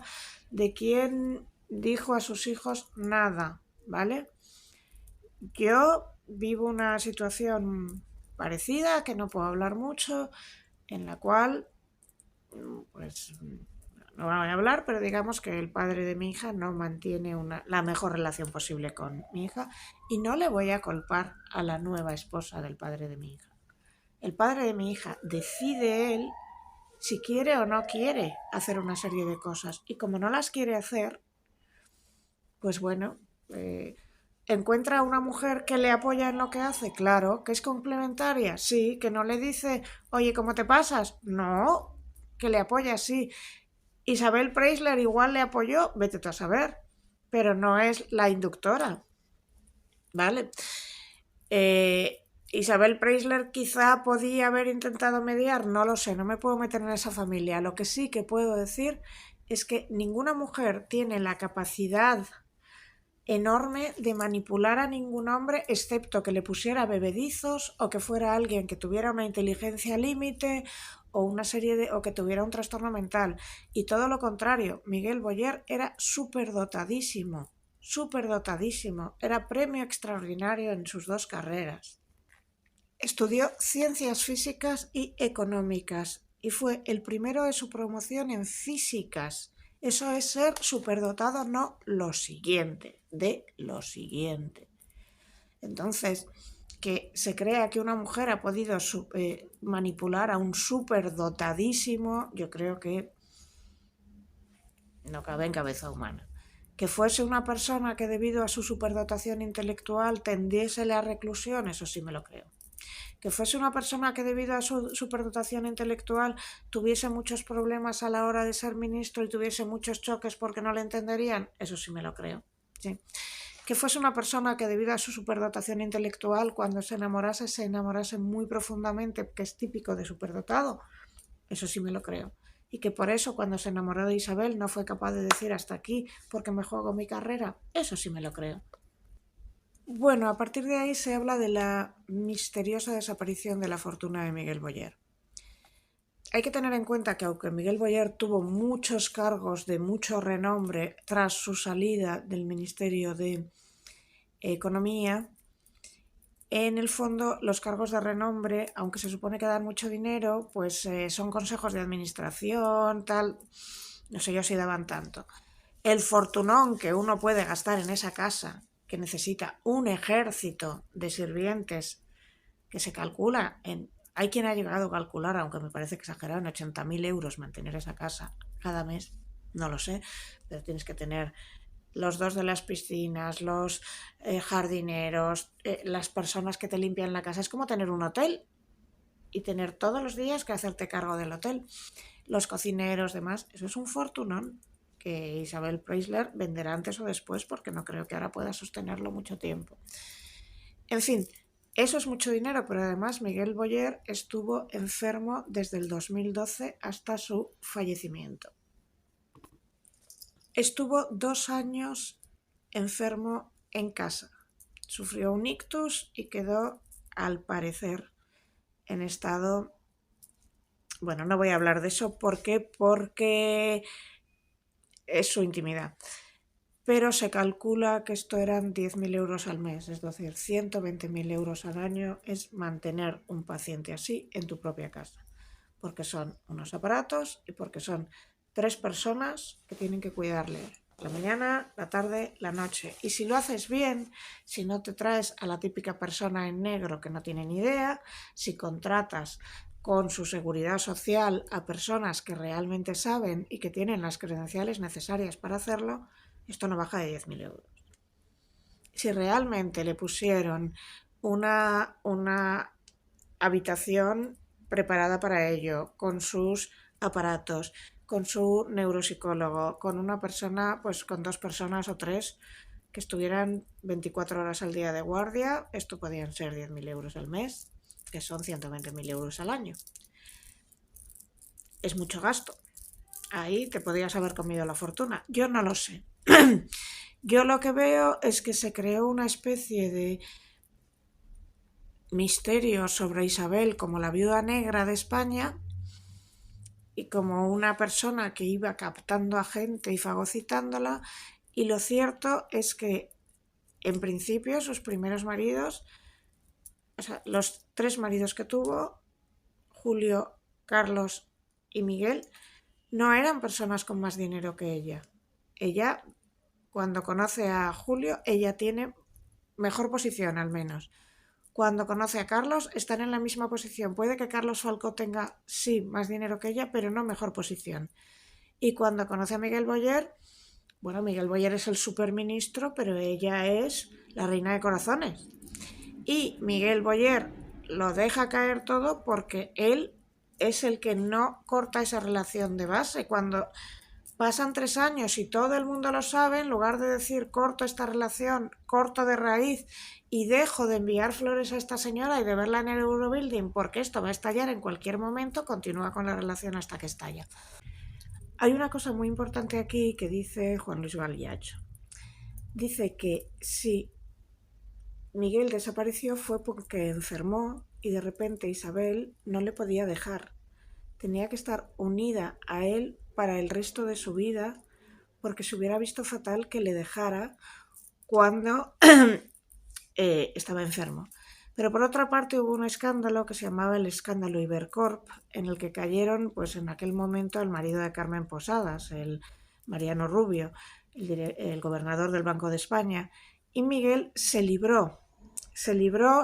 de quién dijo a sus hijos nada, ¿vale? Yo vivo una situación parecida, que no puedo hablar mucho, en la cual, pues, no voy a hablar, pero digamos que el padre de mi hija no mantiene la mejor relación posible con mi hija y no le voy a culpar a la nueva esposa del padre de mi hija. El padre de mi hija decide él si quiere o no quiere hacer una serie de cosas y como no las quiere hacer, pues bueno, encuentra a una mujer que le apoya en lo que hace, claro, que es complementaria, sí, que no le dice, oye, ¿cómo te pasas? No, que le apoya, sí. Isabel Preisler igual le apoyó, vete tú a saber, pero no es la inductora, ¿vale? Isabel Preisler quizá podía haber intentado mediar, no lo sé, no me puedo meter en esa familia. Lo que sí que puedo decir es que ninguna mujer tiene la capacidad enorme de manipular a ningún hombre excepto que le pusiera bebedizos o que fuera alguien que tuviera una inteligencia límite o una serie de o que tuviera un trastorno mental y todo lo contrario. Miguel Boyer era superdotadísimo, era premio extraordinario en sus dos carreras. Estudió ciencias físicas y económicas y fue el primero de su promoción en físicas. Eso es ser superdotado, no lo siguiente, de lo siguiente. Entonces, que se crea que una mujer ha podido manipular a un superdotadísimo, yo creo que no cabe en cabeza humana. Que fuese una persona que debido a su superdotación intelectual tendiese a la reclusión, eso sí me lo creo. Que fuese una persona que debido a su superdotación intelectual tuviese muchos problemas a la hora de ser ministro y tuviese muchos choques porque no le entenderían, eso sí me lo creo. Sí. Que fuese una persona que debido a su superdotación intelectual cuando se enamorase muy profundamente, que es típico de superdotado, eso sí me lo creo. Y que por eso cuando se enamoró de Isabel no fue capaz de decir hasta aquí porque me juego mi carrera, eso sí me lo creo. Bueno, a partir de ahí se habla de la misteriosa desaparición de la fortuna de Miguel Boyer. Hay que tener en cuenta que aunque Miguel Boyer tuvo muchos cargos de mucho renombre tras su salida del Ministerio de Economía, en el fondo los cargos de renombre, aunque se supone que dan mucho dinero, pues son consejos de administración, tal, no sé yo si daban tanto. El fortunón que uno puede gastar en esa casa, que necesita un ejército de sirvientes, que se calcula en... Hay quien ha llegado a calcular, aunque me parece exagerado, en 80.000 euros mantener esa casa cada mes, no lo sé, pero tienes que tener los dos de las piscinas, los jardineros, las personas que te limpian la casa. Es como tener un hotel y tener todos los días que hacerte cargo del hotel. Los cocineros, demás, eso es un fortunón que Isabel Preisler venderá antes o después porque no creo que ahora pueda sostenerlo mucho tiempo. En fin, eso es mucho dinero, pero además Miguel Boyer estuvo enfermo desde el 2012 hasta su fallecimiento. Estuvo 2 años enfermo en casa. Sufrió un ictus y quedó, al parecer, en estado... Bueno, no voy a hablar de eso. ¿Por qué? Porque es su intimidad. Pero se calcula que esto eran 10.000 euros al mes, es decir, 120.000 euros al año es mantener un paciente así en tu propia casa. Porque son unos aparatos y porque son 3 personas que tienen que cuidarle la mañana, la tarde, la noche. Y si lo haces bien, si no te traes a la típica persona en negro que no tiene ni idea, si contratas con su seguridad social a personas que realmente saben y que tienen las credenciales necesarias para hacerlo, esto no baja de 10.000 euros. Si realmente le pusieron una habitación preparada para ello, con sus aparatos, con su neuropsicólogo, con una persona, pues con 2 personas o 3 que estuvieran 24 horas al día de guardia, esto podían ser 10.000 euros al mes, que son 120.000 euros al año. Es mucho gasto. Ahí te podías haber comido la fortuna. Yo no lo sé. Yo lo que veo es que se creó una especie de misterio sobre Isabel como la viuda negra de España y como una persona que iba captando a gente y fagocitándola, y lo cierto es que en principio sus primeros maridos, o sea, los 3 maridos que tuvo, Julio, Carlos y Miguel, no eran personas con más dinero que ella. Ella, cuando conoce a Julio, ella tiene mejor posición al menos. Cuando conoce a Carlos, están en la misma posición. Puede que Carlos Falcó tenga, sí, más dinero que ella, pero no mejor posición. Y cuando conoce a Miguel Boyer, bueno, Miguel Boyer es el superministro, pero ella es la reina de corazones. Y Miguel Boyer lo deja caer todo porque él es el que no corta esa relación de base. Cuando pasan 3 años y todo el mundo lo sabe, en lugar de decir corto esta relación, corto de raíz y dejo de enviar flores a esta señora y de verla en el Eurobuilding porque esto va a estallar en cualquier momento, continúa con la relación hasta que estalla. Hay una cosa muy importante aquí que dice Juan Luis Galiacho. Dice que si Miguel desapareció fue porque enfermó y de repente Isabel no le podía dejar. Tenía que estar unida a él para el resto de su vida porque se hubiera visto fatal que le dejara cuando estaba enfermo. Pero por otra parte hubo un escándalo que se llamaba el escándalo Ibercorp, en el que cayeron, pues en aquel momento, el marido de Carmen Posadas, el Mariano Rubio, el gobernador del Banco de España, y Miguel se libró,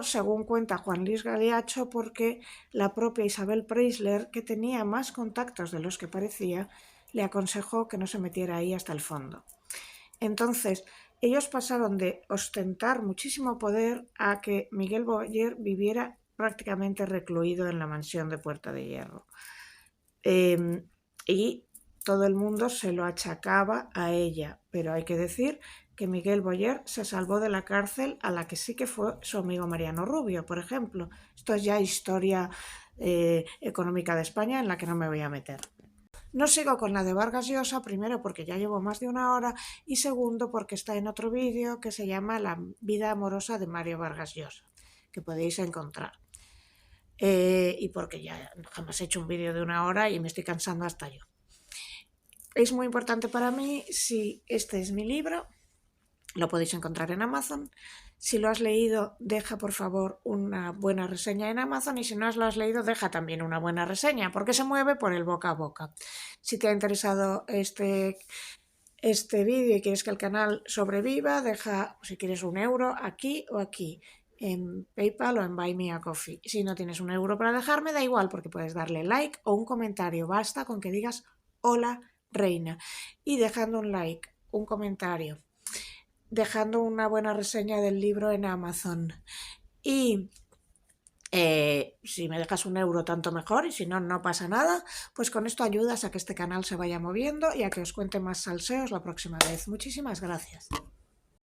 según cuenta Juan Luis Galiacho, porque la propia Isabel Preisler, que tenía más contactos de los que parecía, le aconsejó que no se metiera ahí hasta el fondo. Entonces, ellos pasaron de ostentar muchísimo poder a que Miguel Boyer viviera prácticamente recluido en la mansión de Puerta de Hierro. Y todo el mundo se lo achacaba a ella, pero hay que decir que Miguel Boyer se salvó de la cárcel a la que sí que fue su amigo Mariano Rubio, por ejemplo. Esto es ya historia económica de España en la que no me voy a meter. No sigo con la de Vargas Llosa, primero porque ya llevo más de 1 hora y segundo porque está en otro vídeo que se llama La vida amorosa de Mario Vargas Llosa, que podéis encontrar. Y porque ya jamás he hecho un vídeo de 1 hora y me estoy cansando hasta yo. Es muy importante para mí, si este es mi libro, lo podéis encontrar en Amazon. Si lo has leído, deja por favor una buena reseña en Amazon, y si no lo has leído, deja también una buena reseña, porque se mueve por el boca a boca. Si te ha interesado este vídeo y quieres que el canal sobreviva, deja, si quieres, 1 euro aquí o aquí, en PayPal o en Buy Me a Coffee. Si no tienes 1 euro para dejarme, da igual, porque puedes darle like o un comentario. Basta con que digas hola reina, y dejando un like, un comentario, dejando una buena reseña del libro en Amazon, y si me dejas 1 euro tanto mejor, y si no, no pasa nada, pues con esto ayudas a que este canal se vaya moviendo y a que os cuente más salseos la próxima vez. Muchísimas gracias.